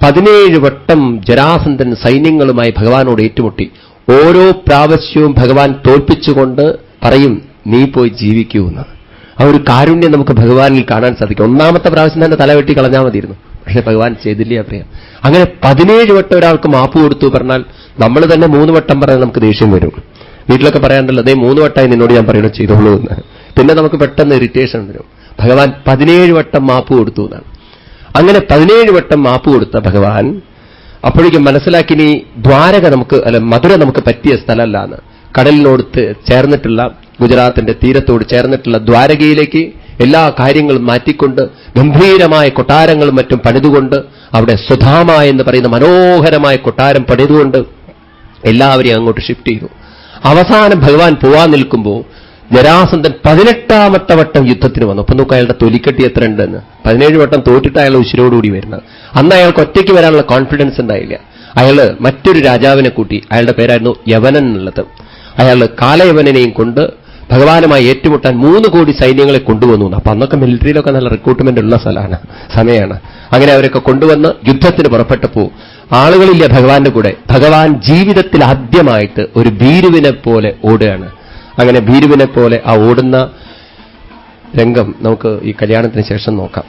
17 വട്ടം ജരാസന്ധൻ സൈന്യങ്ങളുമായി ഭഗവാനോട് ഏറ്റുമുട്ടി. ഓരോ പ്രാവശ്യവും ഭഗവാൻ തോൽപ്പിച്ചുകൊണ്ട് പറയും, നീ പോയി ജീവിക്കൂ എന്ന്. ആ ഒരു കാരുണ്യം നമുക്ക് ഭഗവാനിൽ കാണാൻ സാധിക്കും. 1ാമത്തെ പ്രാവശ്യം തന്നെ തല വെട്ടി കളഞ്ഞാൽ മതിയിരുന്നു, പക്ഷെ ഭഗവാൻ ചെയ്തില്ല. പറയാം അങ്ങനെ 17 വട്ടം ഒരാൾക്ക് മാപ്പ് കൊടുത്തു പറഞ്ഞാൽ നമ്മൾ തന്നെ 3 വട്ടം പറഞ്ഞാൽ നമുക്ക് ദേഷ്യം വരും. വീട്ടിലൊക്കെ പറയാണ്ടല്ലോ, അതേ 3 വട്ടമായി നിന്നോട് ഞാൻ പറയണോ ചെയ്തോളൂ എന്ന്. പിന്നെ നമുക്ക് പെട്ടെന്ന് ഇറിറ്റേഷൻ വരും. ഭഗവാൻ 17 വട്ടം മാപ്പ് കൊടുത്തു എന്നാണ്. അങ്ങനെ 17 വട്ടം മാപ്പ് കൊടുത്ത ഭഗവാൻ അപ്പോഴേക്കും മനസ്സിലാക്കി, ഇനി ദ്വാരക മധുര നമുക്ക് പറ്റിയ സ്ഥലമല്ല എന്ന്. കടലിനോട് ചേർന്നിട്ടുള്ള, ഗുജറാത്തിന്റെ തീരത്തോട് ചേർന്നിട്ടുള്ള ദ്വാരകയിലേക്ക് എല്ലാ കാര്യങ്ങളും മാറ്റിക്കൊണ്ട് ഗംഭീരമായ കൊട്ടാരങ്ങളും മറ്റും പണിതുകൊണ്ട് അവിടെ സുധാമ എന്ന് പറയുന്ന മനോഹരമായ കൊട്ടാരം പണിതുകൊണ്ട് എല്ലാവരെയും അങ്ങോട്ട് ഷിഫ്റ്റ് ചെയ്തു. അവസാനം ഭഗവാൻ പോവാൻ നിൽക്കുമ്പോൾ ജരാസന്ധൻ 18ാമത്തെ വട്ടം യുദ്ധത്തിന് വന്നു. അപ്പൊ നോക്കുക അയാളുടെ തൊലിക്കെട്ടി എത്ര ഉണ്ടെന്ന്. 17 വട്ടം തോറ്റിട്ട് അയാൾ ഉശിരോടുകൂടി വരുന്നത്. അന്ന് അയാൾക്ക് ഒറ്റയ്ക്ക് വരാനുള്ള കോൺഫിഡൻസ് ഉണ്ടായില്ല. അയാള് മറ്റൊരു രാജാവിനെ കൂട്ടി, അയാളുടെ പേരായിരുന്നു യവനൻ എന്നുള്ളത്. അയാൾ കാലയവനെയും കൊണ്ട് ഭഗവാനുമായി ഏറ്റുമുട്ടാൻ 3 കോടി സൈന്യങ്ങളെ കൊണ്ടുവന്നു. അപ്പൊ അന്നൊക്കെ മിലിറ്ററിയിലൊക്കെ നല്ല റിക്രൂട്ട്മെന്റ് ഉള്ള സമയമാണ്. അങ്ങനെ അവരൊക്കെ കൊണ്ടുവന്ന് യുദ്ധത്തിന് പുറപ്പെട്ടപ്പോ ആളുകളില്ല ഭഗവാന്റെ കൂടെ. ഭഗവാൻ ജീവിതത്തിൽ ആദ്യമായിട്ട് ഒരു ഭീരുവിനെ പോലെ ഓടുകയാണ്. അങ്ങനെ ഭീരുവിനെ പോലെ ആ ഓടുന്ന രംഗം നമുക്ക് ഈ കല്യാണത്തിന് ശേഷം നോക്കാം.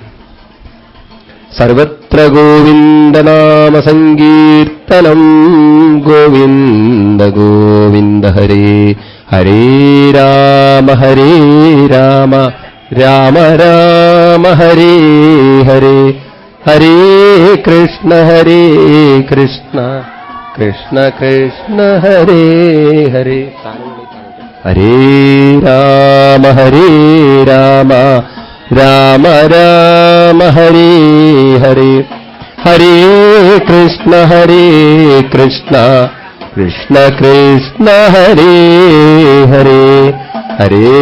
സർവത്ര ഗോവിന്ദനാമ സങ്കീർത്തനം, ഗോവിന്ദ ഗോവിന്ദ ഹരേ ഹരേ രാമ രാമ രാമ ഹരേ ഹരേ, ഹരേ കൃഷ്ണ കൃഷ്ണ കൃഷ്ണ ഹരേ ഹരേ, ഹരേ രാമ രാമ രാമ ഹരേ ഹരേ, ഹരേ കൃഷ്ണ കൃഷ്ണ കൃഷ്ണ ഹരേ ഹരേ, ഹരേ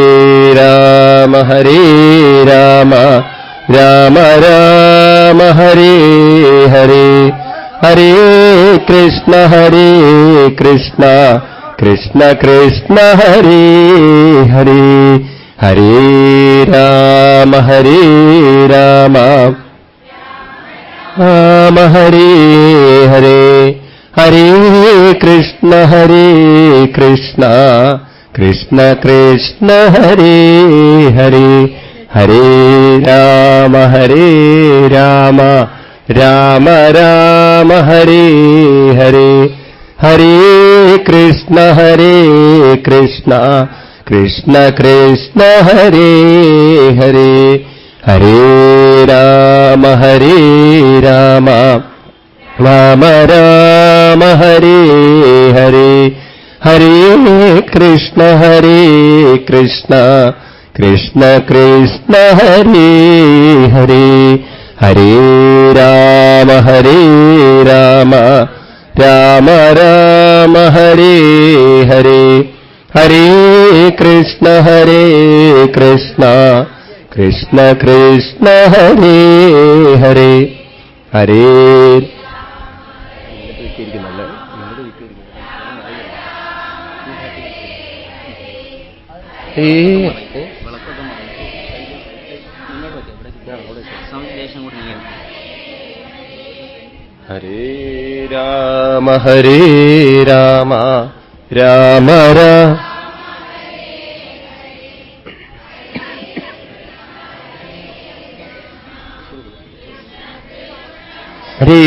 രാമ രാമ രാമ ഹരേ ഹരേ, ഹരേ കൃഷ്ണ കൃഷ്ണ കൃഷ്ണ ഹരേ ഹരേ, ഹരേ രാമ രാമ ഹരേ ഹരേ, ഹരേ കൃഷ്ണ കൃഷ്ണ കൃഷ്ണ ഹരേ ഹരേ, ഹരേ രാമ രാമ ഹരേ ഹരേ, ഹരേ കൃഷ്ണ കൃഷ്ണ കൃഷ്ണ ഹരേ ഹരേ, ഹരേ രാമ രാമ ഹരേ ഹരേ, ഹരേ കൃഷ്ണ കൃഷ്ണ കൃഷ്ണ ഹരേ ഹരേ, ഹരേ രാമ രാമ ഹരേ ഹരേ, ഹരേ കൃഷ്ണ കൃഷ്ണ കൃഷ്ണ ഹരേ ഹരേ, ഹരേ ഹരേ രാമ രാമ ഹരേ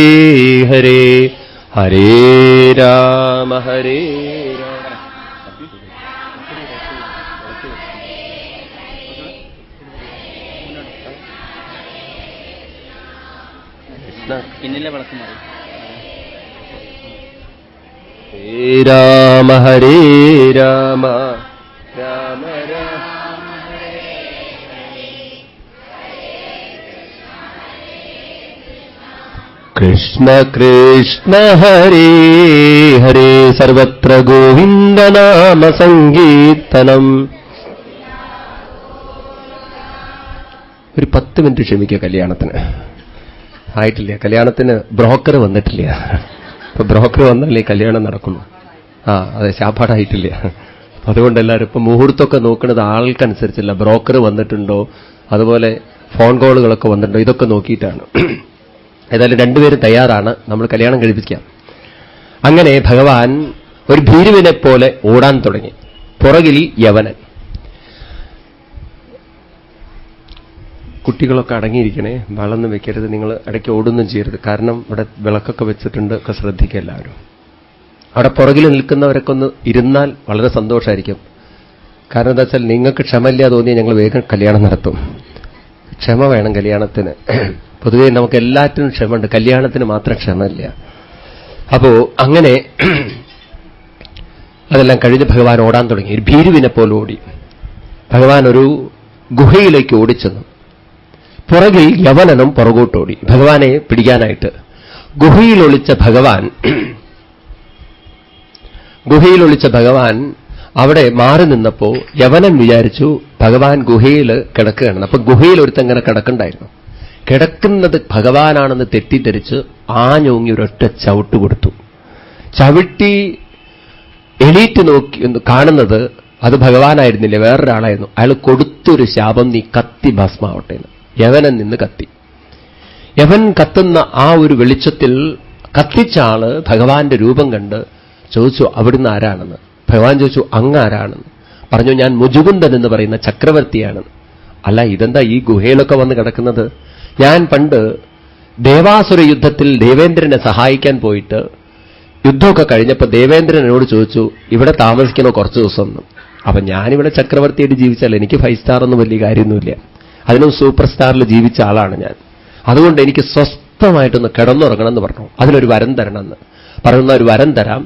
ഹരേ, ഹരേ രാമ ഇന്നിലെ വിളക്ക് മാറി. ഹരേ രാമ ഹരേ രാമ രാമ രാമ കൃഷ്ണ കൃഷ്ണ ഹരേ ഹരേ സർവത്ര ഗോവിന്ദനാമ സങ്കീർത്തനം. ഒരു 10 മിനിറ്റ് ക്ഷമിക്കുക. കല്യാണത്തിന് ആയിട്ടില്ല. കല്യാണത്തിന് ബ്രോക്കർ വന്നിട്ടില്ല. ഇപ്പൊ ബ്രോക്കർ വന്നാലേ കല്യാണം നടക്കുള്ളൂ. അതെ, ശാപ്പാടായിട്ടില്ല. അതുകൊണ്ട് എല്ലാവരും ഇപ്പൊ മുഹൂർത്തമൊക്കെ നോക്കുന്നത് ആൾക്കനുസരിച്ചല്ല. ബ്രോക്കർ വന്നിട്ടുണ്ടോ, അതുപോലെ ഫോൺ കോളുകളൊക്കെ വന്നിട്ടുണ്ടോ, ഇതൊക്കെ നോക്കിയിട്ടാണ്. ഏതായാലും രണ്ടുപേരും തയ്യാറാണ്. നമ്മൾ കല്യാണം കഴിപ്പിക്കാം. അങ്ങനെ ഭഗവാൻ ഒരു ഭീരുവിനെ പോലെ ഓടാൻ തുടങ്ങി. പുറകിൽ യവനൻ. കുട്ടികളൊക്കെ അടങ്ങിയിരിക്കണേ, വളർന്നും വെക്കരുത്, നിങ്ങൾ ഇടയ്ക്ക് ഓടുന്നും ചെയ്യരുത്. കാരണം ഇവിടെ വിളക്കൊക്കെ വെച്ചിട്ടുണ്ട്, ഒക്കെ ശ്രദ്ധിക്കുക എല്ലാവരും. അവിടെ പുറകിൽ നിൽക്കുന്നവരൊക്കെ ഒന്ന് ഇരുന്നാൽ വളരെ സന്തോഷമായിരിക്കും. കാരണം എന്താ വെച്ചാൽ നിങ്ങൾക്ക് ക്ഷമയില്ല തോന്നിയാൽ ഞങ്ങൾ വേഗം കല്യാണം നടത്തും. ക്ഷമ വേണം കല്യാണത്തിന്. പൊതുവേ നമുക്ക് എല്ലാറ്റിനും ക്ഷമയുണ്ട്, കല്യാണത്തിന് മാത്രം ക്ഷമയില്ല. അപ്പോ അങ്ങനെ അതെല്ലാം കഴിഞ്ഞ് ഭഗവാൻ ഓടാൻ തുടങ്ങി. ഒരു ഭീരുവിനെ പോലെ ഓടി. ഭഗവാൻ ഒരു ഗുഹയിലേക്ക് ഓടിച്ചെന്നു. പുറകിൽ യവനനും പുറകോട്ടോടി ഭഗവാനെ പിടിക്കാനായിട്ട്. ഗുഹയിൽ ഒളിച്ച ഭഗവാൻ അവിടെ മാറി നിന്നപ്പോ യവനൻ വിചാരിച്ചു ഭഗവാൻ ഗുഹയിൽ കിടക്കുകയാണ്. അപ്പൊ ഗുഹയിൽ ഒരുത്തങ്ങനെ കിടക്കണ്ടായിരുന്നു. കിടക്കുന്നത് ഭഗവാനാണെന്ന് തെറ്റിദ്ധരിച്ച് ആഞ്ഞോങ്ങി ഒരൊറ്റ ചവിട്ട് കൊടുത്തു. ചവിട്ടി എണീറ്റ് നോക്കി കാണുന്നത് അത് ഭഗവാനായിരുന്നില്ല, വേറൊരാളായിരുന്നു. അയാൾ കൊടുത്തൊരു ശാപം, നീ കത്തി ഭസ്മാവട്ടെ. യവനൻ നിന്ന് കത്തി. യവൻ കത്തുന്ന ആ ഒരു വെളിച്ചത്തിൽ കത്തിച്ച ആള് ഭഗവാന്റെ രൂപം കണ്ട് ചോദിച്ചു, അവിടുന്ന് ആരാണെന്ന്. ഭഗവാൻ ചോദിച്ചു, അങ്ങ് ആരാണെന്ന്. പറഞ്ഞു, ഞാൻ മുജുകുന്ദൻ എന്ന് പറയുന്ന ചക്രവർത്തിയാണെന്ന്. അല്ല, ഇതെന്താ ഈ ഗുഹയിലൊക്കെ വന്ന് കിടക്കുന്നത്? ഞാൻ പണ്ട് ദേവാസുര യുദ്ധത്തിൽ ദേവേന്ദ്രനെ സഹായിക്കാൻ പോയിട്ട് യുദ്ധമൊക്കെ കഴിഞ്ഞപ്പോൾ ദേവേന്ദ്രൻ എന്നോട് ചോദിച്ചു, ഇവിടെ താമസിക്കണോ കുറച്ച് ദിവസം എന്ന്. അപ്പൊ ഞാനിവിടെ ചക്രവർത്തിയായിട്ട് ജീവിച്ചാൽ എനിക്ക് 5 സ്റ്റാർ ഒന്നും വലിയ കാര്യമൊന്നുമില്ല. അതിനും സൂപ്പർ സ്റ്റാറിൽ ജീവിച്ച ആളാണ് ഞാൻ. അതുകൊണ്ട് എനിക്ക് സ്വസ്ഥമായിട്ടൊന്ന് കിടന്നുറങ്ങണം എന്ന് പറഞ്ഞു. അതിനൊരു വരം തരണമെന്ന് പറയുന്ന, ഒരു വരം തരാം,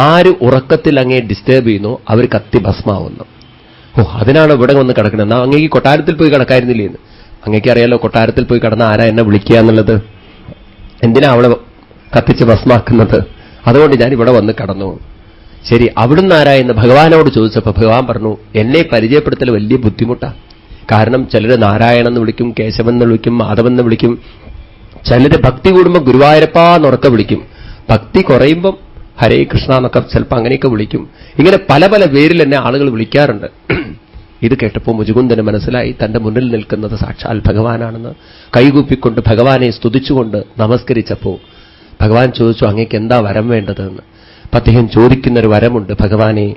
ആര് ഉറക്കത്തിൽ അങ്ങേ ഡിസ്റ്റേബ് ചെയ്യുന്നു അവർ കത്തി ഭസ്മാവുന്നു. അതിനാണ് ഇവിടെ വന്ന് കിടക്കുന്നത്. എന്നാൽ അങ്ങേക്ക് കൊട്ടാരത്തിൽ പോയി കിടക്കായിരുന്നില്ലേ എന്ന്. അങ്ങേക്ക് അറിയാലോ കൊട്ടാരത്തിൽ പോയി കിടന്ന ആരാ എന്നെ വിളിക്കുക എന്നുള്ളത്. എന്തിനാ അവളെ കത്തിച്ച് ഭസ്മാക്കുന്നത്? അതുകൊണ്ട് ഞാൻ ഇവിടെ വന്ന് കിടന്നു. ശരി, അവിടുന്ന് ആരാ എന്ന് ഭഗവാനോട് ചോദിച്ചപ്പോൾ ഭഗവാൻ പറഞ്ഞു, എന്നെ പരിചയപ്പെടുത്തൽ വലിയ ബുദ്ധിമുട്ടാണ്. കാരണം ചിലർ നാരായണൻ എന്ന് വിളിക്കും, കേശവൻ എന്ന് വിളിക്കും, മാധവൻ എന്ന് വിളിക്കും. ചിലർ ഭക്തി കൂടുമ്പോൾ ഗുരുവായൂരപ്പാ എന്നൊക്കെ വിളിക്കും. ഭക്തി കുറയുമ്പം ഹരേ കൃഷ്ണ എന്നൊക്കെ ചിലപ്പോൾ അങ്ങനെയൊക്കെ വിളിക്കും. ഇങ്ങനെ പല പല പേരിൽ എന്നെ ആളുകൾ വിളിക്കാറുണ്ട്. ഇത് കേട്ടപ്പോൾ മുജുകുന്ദന് മനസ്സിലായി തന്റെ മുന്നിൽ നിൽക്കുന്നത് സാക്ഷാൽ ഭഗവാനാണെന്ന്. കൈകൂപ്പിക്കൊണ്ട് ഭഗവാനെ സ്തുതിച്ചുകൊണ്ട് നമസ്കരിച്ചപ്പോൾ ഭഗവാൻ ചോദിച്ചു, അങ്ങേക്ക് എന്താ വരം വേണ്ടതെന്ന്. അപ്പൊ അദ്ദേഹം ചോദിക്കുന്നൊരു വരമുണ്ട്. ഭഗവാനെ,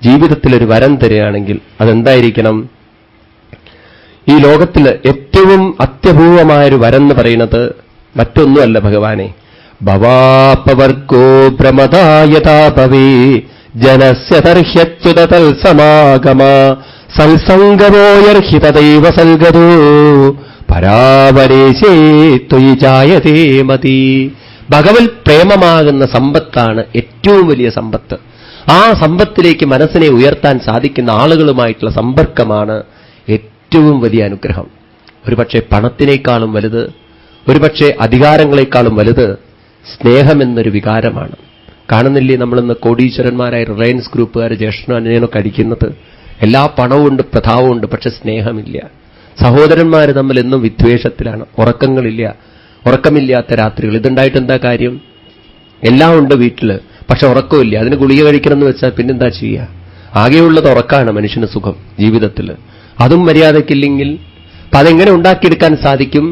ജീവിതത്തിലൊരു വരം തരികയാണെങ്കിൽ അതെന്തായിരിക്കണം? ഈ ലോകത്തിൽ ഏറ്റവും അത്യപൂർവമായൊരു വരം എന്ന് പറയുന്നത് മറ്റൊന്നുമല്ല ഭഗവാനെ, ഭവാപവർഗോ ഭ്രമദായതാപവേ ജനസ്യ തർഹ്യച്യുത തൽസമാഗമ സൽസംഗമോയർഹി തദൈവ സൽഗതോ പരാവരേശേ ത്വയി ജായതേ മതി. ഭഗവത് പ്രേമമാകുന്ന സമ്പത്താണ് ഏറ്റവും വലിയ സമ്പത്ത്. ആ സമ്പത്തിലേക്ക് മനസ്സിനെ ഉയർത്താൻ സാധിക്കുന്ന ആളുകളുമായിട്ടുള്ള സമ്പർക്കമാണ് ഏറ്റവും വലിയ അനുഗ്രഹം. ഒരുപക്ഷെ പണത്തിനേക്കാളും വലുത്, ഒരുപക്ഷെ അധികാരങ്ങളെക്കാളും വലുത് സ്നേഹമെന്നൊരു വികാരമാണ്. കാണുന്നില്ലേ നമ്മളിന്ന് കോടീശ്വരന്മാരായ റിലയൻസ് ഗ്രൂപ്പുകാർ ജ്യേഷ്ഠനും അനിയനൊക്കെ അടിക്കുന്നത്? എല്ലാ പണവുമുണ്ട്, പ്രതാപമുണ്ട്, പക്ഷെ സ്നേഹമില്ല. സഹോദരന്മാർ തമ്മിൽ എന്നും വിദ്വേഷത്തിലാണ്. ഉറക്കങ്ങളില്ല, ഉറക്കമില്ലാത്ത രാത്രികൾ. ഇതുണ്ടായിട്ട് എന്താ കാര്യം? എല്ലാം ഉണ്ട് വീട്ടിൽ, പക്ഷെ ഉറക്കമില്ല. അതിന് ഗുളിക കഴിക്കണമെന്ന് വെച്ചാൽ പിന്നെന്താ ചെയ്യുക? ആകെയുള്ളത് ഉറക്കാണ് മനുഷ്യന് സുഖം ജീവിതത്തിൽ. അതും മര്യാദയ്ക്കില്ലെങ്കിൽ അതെങ്ങനെ ഉണ്ടാക്കിയെടുക്കാൻ സാധിക്കും?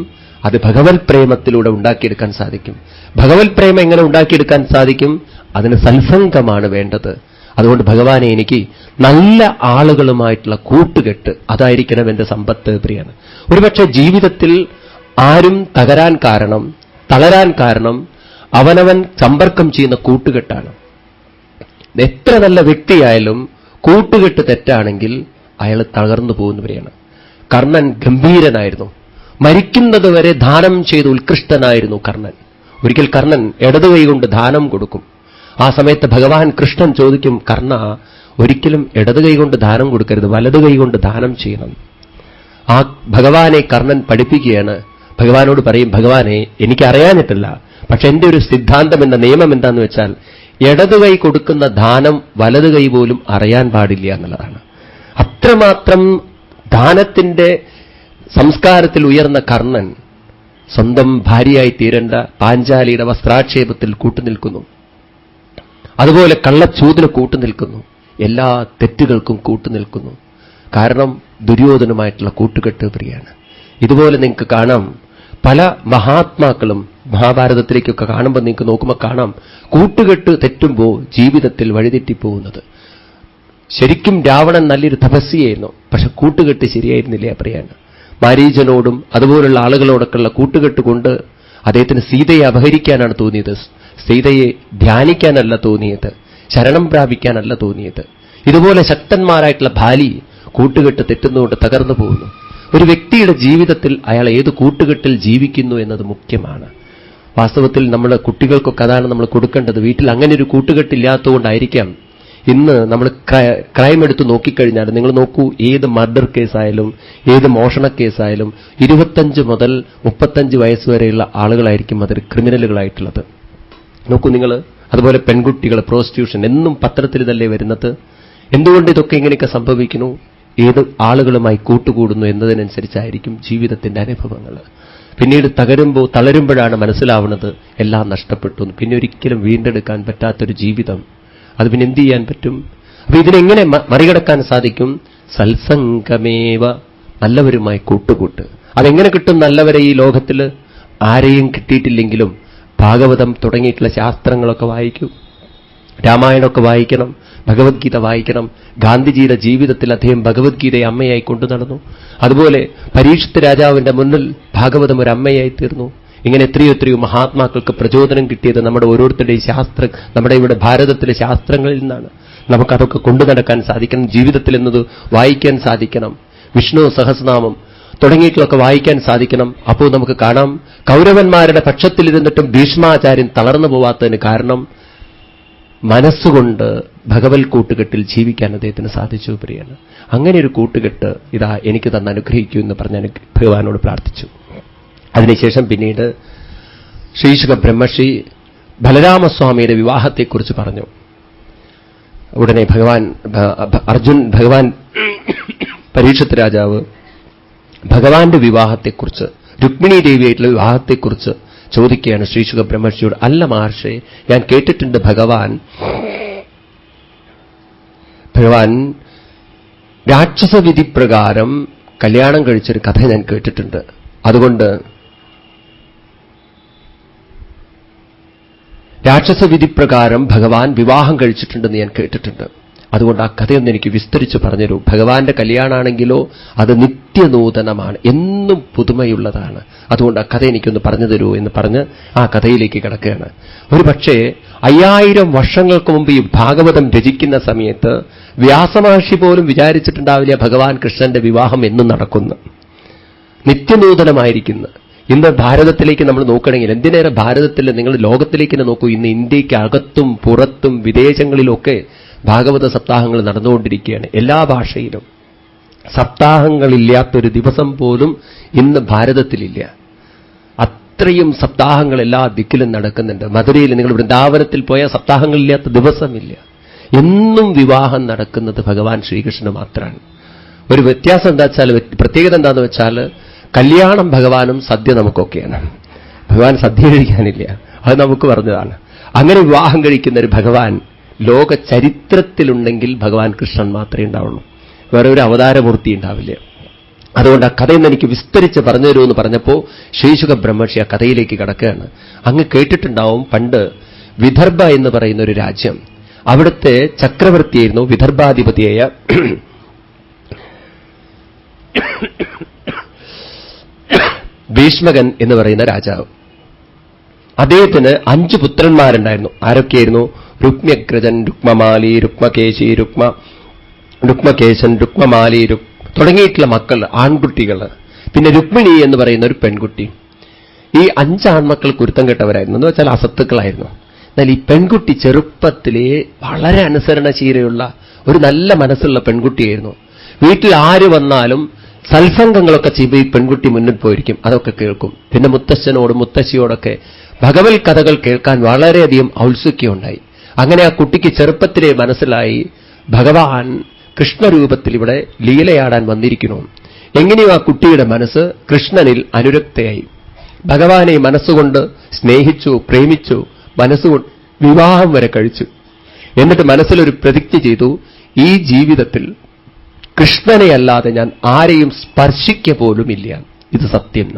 അത് ഭഗവത് പ്രേമത്തിലൂടെ ഉണ്ടാക്കിയെടുക്കാൻ സാധിക്കും. ഭഗവത് പ്രേമം എങ്ങനെ ഉണ്ടാക്കിയെടുക്കാൻ സാധിക്കും? അതിന് സത്സംഗമാണ് വേണ്ടത്. അതുകൊണ്ട് ഭഗവാനെ, എനിക്ക് നല്ല ആളുകളുമായിട്ടുള്ള കൂട്ടുകെട്ട്, അതായിരിക്കണം എന്റെ സമ്പത്ത് പ്രിയാണ്. ഒരുപക്ഷെ ജീവിതത്തിൽ ആരും തളരാൻ കാരണം അവനവൻ സമ്പർക്കം ചെയ്യുന്ന കൂട്ടുകെട്ടാണ്. എത്ര നല്ല വ്യക്തിയായാലും കൂട്ടുകെട്ട് തെറ്റാണെങ്കിൽ അയാൾ തകർന്നു പോകുന്നവരെയാണ്. കർണൻ ഗംഭീരനായിരുന്നു. മരിക്കുന്നത് വരെ ദാനം ചെയ്ത് ഉത്കൃഷ്ടനായിരുന്നു കർണൻ. ഒരിക്കൽ കർണൻ ഇടതു കൈകൊണ്ട് ദാനം കൊടുക്കും. ആ സമയത്ത് ഭഗവാൻ കൃഷ്ണൻ ചോദിക്കും, കർണ, ഒരിക്കലും ഇടതു കൈകൊണ്ട് ദാനം കൊടുക്കരുത്, വലതു കൈകൊണ്ട് ദാനം ചെയ്യണം. ആ ഭഗവാനെ കർണൻ പഠിപ്പിക്കുകയാണ്. ഭഗവാനോട് പറയും, ഭഗവാനെ, എനിക്കറിയാനിട്ടില്ല, പക്ഷെ എന്റെ ഒരു സിദ്ധാന്തം, എന്ന നിയമം എന്താന്ന് വെച്ചാൽ ഇടതു കൈ കൊടുക്കുന്ന ദാനം വലതു കൈ പോലും അറിയാൻ പാടില്ല എന്നുള്ളതാണ്. അത്രമാത്രം ദാനത്തിന്റെ സംസ്കാരത്തിൽ ഉയർന്ന കർണൻ സ്വന്തം ഭാര്യയായി തീരേണ്ട പാഞ്ചാലിയുടെ വസ്ത്രാക്ഷേപത്തിൽ കൂട്ടുനിൽക്കുന്നു. അതുപോലെ കള്ളച്ചൂതിന് കൂട്ടുനിൽക്കുന്നു. എല്ലാ തെറ്റുകൾക്കും കൂട്ടുനിൽക്കുന്നു. കാരണം ദുര്യോധനുമായിട്ടുള്ള കൂട്ടുകെട്ട് പ്രിയാണ്. ഇതുപോലെ നിങ്ങൾക്ക് കാണാം, പല മഹാത്മാക്കളും മഹാഭാരതത്തിലേക്കൊക്കെ കാണുമ്പോൾ നിങ്ങൾക്ക് നോക്കുമ്പോൾ കാണാം, കൂട്ടുകെട്ട് തെറ്റുമ്പോൾ ജീവിതത്തിൽ വഴിതെറ്റിപ്പോകുന്നത്. ശരിക്കും രാവണൻ നല്ലൊരു തപസ്യായിരുന്നു, പക്ഷെ കൂട്ടുകെട്ട് ശരിയായിരുന്നില്ല പ്രിയാണ്. മാരീചനോടും അതുപോലുള്ള ആളുകളോടൊക്കെയുള്ള കൂട്ടുകെട്ട് കൊണ്ട് അദ്ദേഹത്തിന് സീതയെ അപഹരിക്കാനാണ് തോന്നിയത്. സീതയെ ധ്യാനിക്കാനല്ല തോന്നിയത്, ശരണം പ്രാപിക്കാനല്ല തോന്നിയത്. ഇതുപോലെ ശക്തന്മാരായിട്ടുള്ള ബാലി കൂട്ടുകെട്ട് തെറ്റുന്നുകൊണ്ട് തകർന്നു പോകുന്നു. ഒരു വ്യക്തിയുടെ ജീവിതത്തിൽ അയാൾ ഏത് കൂട്ടുകെട്ടിൽ ജീവിക്കുന്നു എന്നത് മുഖ്യമാണ്. വാസ്തവത്തിൽ നമ്മൾ കുട്ടികൾക്കൊക്കെ അതാണ് നമ്മൾ കൊടുക്കേണ്ടത്. വീട്ടിൽ അങ്ങനെ ഒരു കൂട്ടുകെട്ടില്ലാത്തതുകൊണ്ടായിരിക്കാം ഇന്ന് നമ്മൾ ക്രൈം എടുത്ത് നോക്കിക്കഴിഞ്ഞാൽ നിങ്ങൾ നോക്കൂ, ഏത് മർഡർ കേസായാലും ഏത് മോഷണ കേസായാലും 25 മുതൽ 35 വയസ്സ് വരെയുള്ള ആളുകളായിരിക്കും അതിൽ ക്രിമിനലുകളായിട്ടുള്ളത്. നോക്കൂ നിങ്ങൾ. അതുപോലെ പെൺകുട്ടികൾ, പ്രോസ്റ്റിറ്റ്യൂഷൻ, എന്നും പത്രത്തിൽ ഇതല്ലേ വരുന്നത്. എന്തുകൊണ്ട് ഇതൊക്കെ ഇങ്ങനെയൊക്കെ സംഭവിക്കുന്നു? ഏത് ആളുകളുമായി കൂട്ടുകൂടുന്നു എന്നതിനനുസരിച്ചായിരിക്കും ജീവിതത്തിന്റെ അനുഭവങ്ങൾ. പിന്നീട് തളരുമ്പോഴാണ് മനസ്സിലാവുന്നത് എല്ലാം നഷ്ടപ്പെട്ടു, പിന്നെ ഒരിക്കലും വീണ്ടെടുക്കാൻ പറ്റാത്തൊരു ജീവിതം. അത് പിന്നെ എന്ത് ചെയ്യാൻ പറ്റും? അപ്പൊ ഇതിനെങ്ങനെ മറികടക്കാൻ സാധിക്കും? സത്സംഗമേവ, നല്ലവരുമായി കൂട്ടുകൂട്ട്. അതെങ്ങനെ കിട്ടും നല്ലവരെ ഈ ലോകത്തിൽ? ആരെയും കിട്ടിയിട്ടില്ലെങ്കിലും ഭാഗവതം തുടങ്ങിയിട്ടുള്ള ശാസ്ത്രങ്ങളൊക്കെ വായിക്കൂ, രാമായണമൊക്കെ വായിക്കണം, ഭഗവത്ഗീത വായിക്കണം. ഗാന്ധിജിയുടെ ജീവിതത്തിൽ അദ്ദേഹം ഭഗവത്ഗീതയെ അമ്മയായി കൊണ്ടു നടന്നു. അതുപോലെ പരീക്ഷിത് രാജാവിന്റെ മുന്നിൽ ഭാഗവതം ഒരു അമ്മയായി തീർന്നു. ഇങ്ങനെ എത്രയോ മഹാത്മാക്കൾക്ക് പ്രചോദനം കിട്ടിയത് നമ്മുടെ ഓരോരുത്തരുടെയും നമ്മുടെ ഇവിടെ ഭാരതത്തിലെ ശാസ്ത്രങ്ങളിൽ നിന്നാണ്. നമുക്കതൊക്കെ കൊണ്ടു നടക്കാൻ സാധിക്കണം, ജീവിതത്തിൽ എന്നത് വായിക്കാൻ സാധിക്കണം. വിഷ്ണു സഹസ്രനാമം തുടങ്ങിയിട്ടുള്ളൊക്കെ വായിക്കാൻ സാധിക്കണം. അപ്പോൾ നമുക്ക് കാണാം, കൗരവന്മാരുടെ പക്ഷത്തിലിരുന്നിട്ടും ഭീഷ്മാചാര്യൻ തളർന്നു പോവാത്തതിന് കാരണം മനസ്സുകൊണ്ട് ഭഗവത് കൂട്ടുകെട്ടിൽ ജീവിക്കാൻ അദ്ദേഹത്തിന് സാധിച്ചു പ്രിയാണ്. അങ്ങനെ ഒരു കൂട്ടുകെട്ട് ഇതാ എനിക്ക് തന്നെ അനുഗ്രഹിക്കൂ എന്ന് പറഞ്ഞ് ഭഗവാനോട് പ്രാർത്ഥിച്ചു. അതിനുശേഷം പിന്നീട് ശ്രീശുക ബ്രഹ്മർഷി ബലരാമസ്വാമിയുടെ വിവാഹത്തെക്കുറിച്ച് പറഞ്ഞു. ഉടനെ ഭഗവാൻ പരീക്ഷിത് രാജാവ് ഭഗവാന്റെ വിവാഹത്തെക്കുറിച്ച്, രുക്മിണി ദേവിയായിട്ടുള്ള വിവാഹത്തെക്കുറിച്ച് ചോദിക്കുകയാണ് ശ്രീശുക ബ്രഹ്മർഷിയോട്. അല്ല മഹർഷി, ഞാൻ കേട്ടിട്ടുണ്ട് ഭഗവാൻ രാക്ഷസവിധി പ്രകാരം കല്യാണം കഴിച്ചൊരു കഥ ഞാൻ കേട്ടിട്ടുണ്ട്. അതുകൊണ്ട് രാക്ഷസവിധി പ്രകാരം ഭഗവാൻ വിവാഹം കഴിച്ചിട്ടുണ്ടെന്ന് ഞാൻ കേട്ടിട്ടുണ്ട്. അതുകൊണ്ട് ആ കഥയൊന്ന് എനിക്ക് വിസ്തരിച്ച് പറഞ്ഞുതരൂ. ഭഗവാന്റെ കല്യാണമാണെങ്കിലോ അത് നിത്യനൂതനമാണ്, എന്നും പുതുമയുള്ളതാണ്. അതുകൊണ്ട് ആ കഥ എനിക്കൊന്ന് പറഞ്ഞു തരൂ എന്ന് പറഞ്ഞ് ആ കഥയിലേക്ക് കിടക്കുകയാണ്. ഒരു പക്ഷേ 5000 വർഷങ്ങൾക്ക് മുമ്പ് ഈ ഭാഗവതം രചിക്കുന്ന സമയത്ത് വ്യാസമഹർഷി പോലും വിചാരിച്ചിട്ടുണ്ടാവില്ല ഭഗവാൻ കൃഷ്ണന്റെ വിവാഹം എന്നും നടക്കുന്നു, നിത്യനൂതനമായിരിക്കുന്നു. ഇന്ന് ഭാരതത്തിലേക്ക് നമ്മൾ നോക്കണമെങ്കിൽ, എന്തിനേറെ ഭാരതത്തിൽ, നിങ്ങൾ ലോകത്തിലേക്ക് തന്നെ നോക്കൂ. ഇന്ന് ഇന്ത്യക്ക് അകത്തും പുറത്തും വിദേശങ്ങളിലൊക്കെ ഭാഗവത സപ്താഹങ്ങൾ നടന്നുകൊണ്ടിരിക്കുകയാണ്. എല്ലാ ഭാഷയിലും സപ്താഹങ്ങളില്ലാത്തൊരു ദിവസം പോലും ഇന്ന് ഭാരതത്തിലില്ല. അത്രയും സപ്താഹങ്ങൾ എല്ലാ ദിക്കിലും നടക്കുന്നുണ്ട്. മധുരയിൽ നിങ്ങൾ വൃന്ദാവനത്തിൽ പോയ സപ്താഹങ്ങളില്ലാത്ത ദിവസമില്ല. എന്നും വിവാഹം നടക്കുന്നത് ഭഗവാൻ ശ്രീകൃഷ്ണന് മാത്രമാണ്. ഒരു വ്യത്യാസം എന്താ വെച്ചാൽ, പ്രത്യേകത എന്താണെന്ന് വെച്ചാൽ, കല്യാണം ഭഗവാനും സദ്യ നമുക്കൊക്കെയാണ്. ഭഗവാൻ സദ്യ കഴിക്കാനില്ല, അത് നമുക്ക് പറഞ്ഞതാണ്. അങ്ങനെ വിവാഹം കഴിക്കുന്ന ഒരു ഭഗവാൻ ലോക ചരിത്രത്തിലുണ്ടെങ്കിൽ ഭഗവാൻ കൃഷ്ണൻ മാത്രമേ ഉണ്ടാവുള്ളൂ, വേറെ ഒരു അവതാരമൂർത്തി ഉണ്ടാവില്ല. അതുകൊണ്ട് ആ കഥയെന്ന് എനിക്ക് വിസ്തരിച്ച് പറഞ്ഞു തരൂ എന്ന് പറഞ്ഞപ്പോൾ ശ്രീശുക ബ്രഹ്മർഷി ആ കഥയിലേക്ക് കടക്കുകയാണ്. അങ്ങ് കേട്ടിട്ടുണ്ടാവും, പണ്ട് വിദർഭ എന്ന് പറയുന്ന ഒരു രാജ്യം, അവിടുത്തെ ചക്രവർത്തിയായിരുന്നു വിദർഭാധിപതിയായ ഭീഷ്മകൻ എന്ന് പറയുന്ന രാജാവ്. അദ്ദേഹത്തിന് 5 പുത്രന്മാരുണ്ടായിരുന്നു. ആരൊക്കെയായിരുന്നു? രുക്മ്യഗ്രജൻ, രുക്മമാലി, രുക്മകേശി, രുക്മകേശൻ, രുക്മമാലി തുടങ്ങിയിട്ടുള്ള മക്കൾ, ആൺകുട്ടികൾ. പിന്നെ രുക്മിണി എന്ന് പറയുന്ന ഒരു പെൺകുട്ടി. ഈ 5 ആൺമക്കൾ കുരുത്തം കെട്ടവരായിരുന്നു, എന്ന് വെച്ചാൽ അസത്തുക്കളായിരുന്നു. എന്നാൽ ഈ പെൺകുട്ടി ചെറുപ്പത്തിലേ വളരെ അനുസരണശീലയുള്ള ഒരു നല്ല മനസ്സുള്ള പെൺകുട്ടിയായിരുന്നു. വീട്ടിൽ ആര് വന്നാലും സത്സംഗങ്ങളൊക്കെ ചെയ്യുമ്പോൾ ഈ പെൺകുട്ടി മുന്നിൽ പോയിരിക്കും, അതൊക്കെ കേൾക്കും. പിന്നെ മുത്തശ്ശനോടും മുത്തശ്ശിയോടൊക്കെ ഭഗവത് കഥകൾ കേൾക്കാൻ വളരെയധികം ഔത്സുക്യമുണ്ടായി. അങ്ങനെ ആ കുട്ടിക്ക് ചെറുപ്പത്തിലേ മനസ്സിലായി ഭഗവാൻ കൃഷ്ണരൂപത്തിൽ ഇവിടെ ലീലയാടാൻ വന്നിരിക്കുന്നു. എങ്ങനെയോ ആ കുട്ടിയുടെ മനസ്സ് കൃഷ്ണനിൽ അനുരക്തയായി. ഭഗവാനെ മനസ്സുകൊണ്ട് സ്നേഹിച്ചു, പ്രേമിച്ചു, മനസ്സുകൊണ്ട് വിവാഹം വരെ കഴിച്ചു. എന്നിട്ട് മനസ്സിലൊരു പ്രതിജ്ഞ ചെയ്തു, ഈ ജീവിതത്തിൽ കൃഷ്ണനെയല്ലാതെ ഞാൻ ആരെയും സ്പർശിക്ക പോലുമില്ല, ഇത് സത്യം.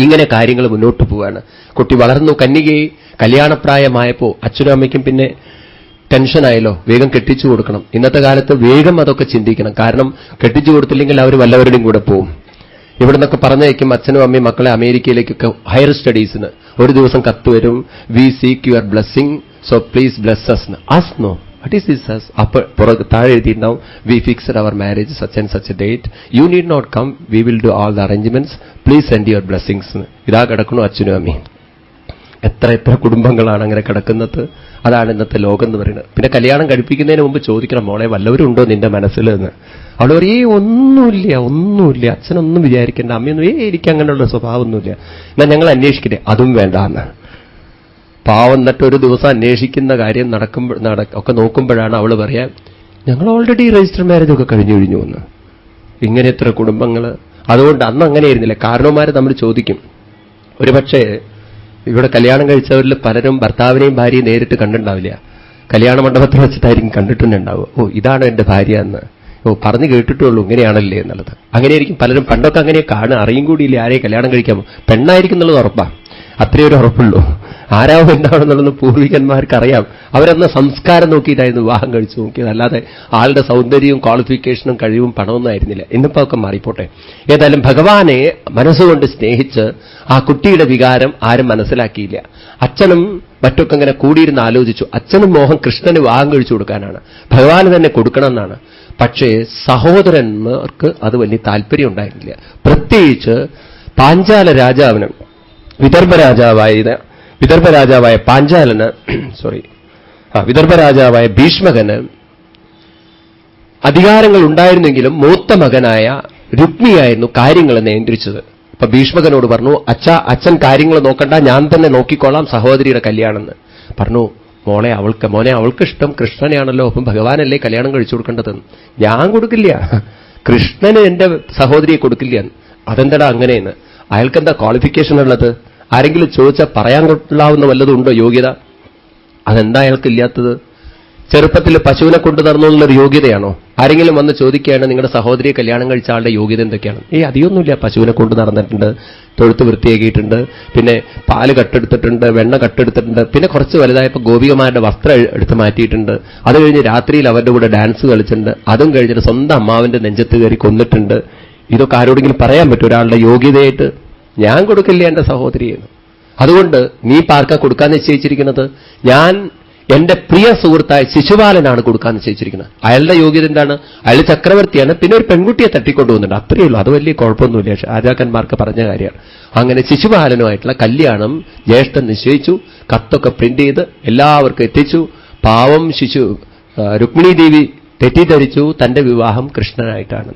ഇങ്ങനെ കാര്യങ്ങൾ മുന്നോട്ട് പോവാണ്. കുട്ടി വളർന്നു, കന്യകയെ കല്യാണപ്രായമായപ്പോ അച്ഛനും അമ്മയ്ക്കും പിന്നെ ടെൻഷനായല്ലോ, വേഗം കെട്ടിച്ചു കൊടുക്കണം. ഇന്നത്തെ കാലത്ത് വേഗം അതൊക്കെ ചിന്തിക്കണം. കാരണം കെട്ടിച്ചു കൊടുത്തില്ലെങ്കിൽ അവർ വല്ലവരുടെയും കൂടെ പോവും. ഇവിടെ നിന്നൊക്കെ പറഞ്ഞയക്കും അച്ഛനും അമ്മയും മക്കളെ അമേരിക്കയിലേക്കൊക്കെ ഹയർ സ്റ്റഡീസിന്. ഒരു ദിവസം കത്ത് വരും, we seek your blessing, so please bless us. Us no, what is this as? അപ്പോൾ താഴെ എഴുതിയിട്ടുണ്ടാവും, we fixed our marriage such and such a date, you need not come, we will do all the arrangements, please send your blessings. ഇതാ കിടക്കണു അച്ഛനും അമ്മയും. എത്ര കുടുംബങ്ങളാണ് അങ്ങനെ കിടക്കുന്നത്. അതാണ് ഇന്നത്തെ ലോകം എന്ന് പറയുന്നത്. പിന്നെ കല്യാണം കഴിപ്പിക്കുന്നതിന് മുമ്പ് ചോദിക്കണം, മോളെ വല്ലവരും ഉണ്ടോ നിന്റെ മനസ്സിൽ എന്ന്. അവൾ പറയും, ഒന്നുമില്ല, അച്ഛനൊന്നും വിചാരിക്കേണ്ട, അമ്മയൊന്നും എനിക്ക് അങ്ങനെയുള്ള സ്വഭാവമൊന്നുമില്ല. എന്നാൽ ഞങ്ങൾ അന്വേഷിക്കട്ടെ, അതും വേണ്ട എന്ന്. പാവം എന്നിട്ട് ഒരു ദിവസം അന്വേഷിക്കുന്ന കാര്യം ഒക്കെ നോക്കുമ്പോഴാണ് അവൾ പറയാ, ഞങ്ങൾ ഓൾറെഡി രജിസ്റ്റർ മാരേജ് ഒക്കെ കഴിഞ്ഞു എന്ന്. ഇങ്ങനെ എത്ര കുടുംബങ്ങൾ. അതുകൊണ്ട് അന്ന് അങ്ങനെയായിരുന്നില്ല. കാരണവന്മാരെ നമ്മൾ ചോദിക്കും. ഒരുപക്ഷെ ഇവിടെ കല്യാണം കഴിച്ചവരിൽ പലരും ഭർത്താവിനെയും ഭാര്യയും നേരിട്ട് കണ്ടിട്ടുണ്ടാവില്ല, കല്യാണ മണ്ഡപത്തിൽ വെച്ചിട്ടായിരിക്കും കണ്ടിട്ടുണ്ടാവുക. ഓ, ഇതാണ് എന്റെ ഭാര്യ എന്ന്, ഓ പറഞ്ഞു കേട്ടിട്ടുള്ളൂ ഇങ്ങനെയാണല്ലേ എന്നുള്ളത്. അങ്ങനെയായിരിക്കും പലരും. പണ്ടൊക്കെ അങ്ങനെ അറിയും കൂടിയില്ല ആരെയും കല്യാണം കഴിക്കാമോ. പെണ്ണായിരിക്കും എന്നുള്ളത് ഉറപ്പാണ്, അത്രയൊരു ഉറപ്പുള്ളൂ. ആരാവും എന്താണെന്നുള്ളത് പൂർവികന്മാർക്ക് അറിയാം. അവരന്ന് സംസ്കാരം നോക്കിയിട്ടായിരുന്നു വിവാഹം കഴിച്ചു നോക്കിയത്, അല്ലാതെ ആളുടെ സൗന്ദര്യവും ക്വാളിഫിക്കേഷനും കഴിവും പണമൊന്നും ആയിരുന്നില്ല. ഇന്നിപ്പോ ഒക്കെ മാറിപ്പോട്ടെ. ഏതായാലും ഭഗവാനെ മനസ്സുകൊണ്ട് സ്നേഹിച്ച് ആ കുട്ടിയുടെ വികാരം ആരും മനസ്സിലാക്കിയില്ല. അച്ഛനും മറ്റൊക്കെ ഇങ്ങനെ കൂടിയിരുന്ന് ആലോചിച്ചു. അച്ഛനും മോഹം കൃഷ്ണന് വിവാഹം കഴിച്ചു കൊടുക്കാനാണ്, ഭഗവാന് തന്നെ കൊടുക്കണമെന്നാണ്. പക്ഷേ സഹോദരന്മാർക്ക് അത് വലിയ താല്പര്യം ഉണ്ടായിരുന്നില്ല. പ്രത്യേകിച്ച് പാഞ്ചാല രാജാവിന്, വിദർഭരാജാവായ പാഞ്ചാലന്, വിദർഭരാജാവായ ഭീഷ്മകന് അധികാരങ്ങൾ ഉണ്ടായിരുന്നെങ്കിലും മൂത്ത മകനായ രുക്മിയായിരുന്നു കാര്യങ്ങൾ നിയന്ത്രിച്ചത്. അപ്പൊ ഭീഷ്മകനോട് പറഞ്ഞു, അച്ഛൻ കാര്യങ്ങൾ നോക്കണ്ട, ഞാൻ തന്നെ നോക്കിക്കോളാം സഹോദരിയുടെ കല്യാണം എന്ന് പറഞ്ഞു. മോനെ അവൾക്ക് ഇഷ്ടം കൃഷ്ണനെയാണല്ലോ, അപ്പം ഭഗവാനല്ലേ കല്യാണം കഴിച്ചു കൊടുക്കേണ്ടതെന്ന്. ഞാൻ കൊടുക്കില്ല, കൃഷ്ണന് എന്റെ സഹോദരിയെ കൊടുക്കില്ല. അതെന്താടാ അങ്ങനെയെന്ന്. അയാൾക്കെന്താ ക്വാളിഫിക്കേഷൻ ഉള്ളത്? ആരെങ്കിലും ചോദിച്ചാൽ പറയാൻ കൊള്ളാവുന്ന വല്ലതും ഉണ്ടോ യോഗ്യത? അതെന്താ അയാൾക്കില്ലാത്തത്? ചെറുപ്പത്തിൽ പശുവിനെ കൊണ്ടു നടന്നു എന്നുള്ളൊരു യോഗ്യതയാണോ? ആരെങ്കിലും വന്ന് ചോദിക്കുകയാണ് നിങ്ങളുടെ സഹോദരിയെ കല്യാണം കഴിച്ച ആളുടെ യോഗ്യത എന്തൊക്കെയാണ്? അധികമൊന്നുമില്ല. പശുവിനെ കൊണ്ട് നടന്നിട്ടുണ്ട്, തൊഴുത്ത് വൃത്തിയാക്കിയിട്ടുണ്ട്, പിന്നെ പാല് കട്ടെടുത്തിട്ടുണ്ട്, വെണ്ണ കട്ടെടുത്തിട്ടുണ്ട്, പിന്നെ കുറച്ച് വലുതായപ്പോൾ ഗോപികമാരുടെ വസ്ത്രം എടുത്ത് മാറ്റിയിട്ടുണ്ട്. അത് കഴിഞ്ഞ് രാത്രിയിൽ അവരുടെ കൂടെ ഡാൻസ് കളിച്ചിട്ടുണ്ട്. അതും കഴിഞ്ഞിട്ട് സ്വന്തം അമ്മാവിന്റെ നെഞ്ചത്ത് കയറി കൊന്നിട്ടുണ്ട്. ഇതൊക്കെ ആരോടെങ്കിലും പറയാൻ പറ്റും ഒരാളുടെ യോഗ്യതയായിട്ട്? ഞാൻ കൊടുക്കില്ല എന്റെ സഹോദരിയെന്ന്. അതുകൊണ്ട് നീ പാർക്കാ കൊടുക്കാൻ നിശ്ചയിച്ചിരിക്കുന്നത്? ഞാൻ എന്റെ പ്രിയ സുഹൃത്തായ ശിശുപാലനാണ് കൊടുക്കാൻ നിശ്ചയിച്ചിരിക്കുന്നത്. അയാളുടെ യോഗ്യത എന്താണ്? അയാൾ ചക്രവർത്തിയാണ്, പിന്നെ ഒരു പെൺകുട്ടിയെ തട്ടിക്കൊണ്ടുപോകുന്നുണ്ട്, അത്രയേ ഉള്ളൂ. അത് വലിയ കുഴപ്പമൊന്നുമില്ല, രാജാക്കന്മാർക്ക് പറഞ്ഞ കാര്യമാണ്. അങ്ങനെ ശിശുപാലനുമായിട്ടുള്ള കല്യാണം ജ്യേഷ്ഠൻ നിശ്ചയിച്ചു. കത്തൊക്കെ പ്രിന്റ് ചെയ്ത് എല്ലാവർക്കും എത്തിച്ചു. പാവം രുക്മിണി ദേവി തെറ്റിദ്ധരിച്ചു തന്റെ വിവാഹം കൃഷ്ണനായിട്ടാണ്.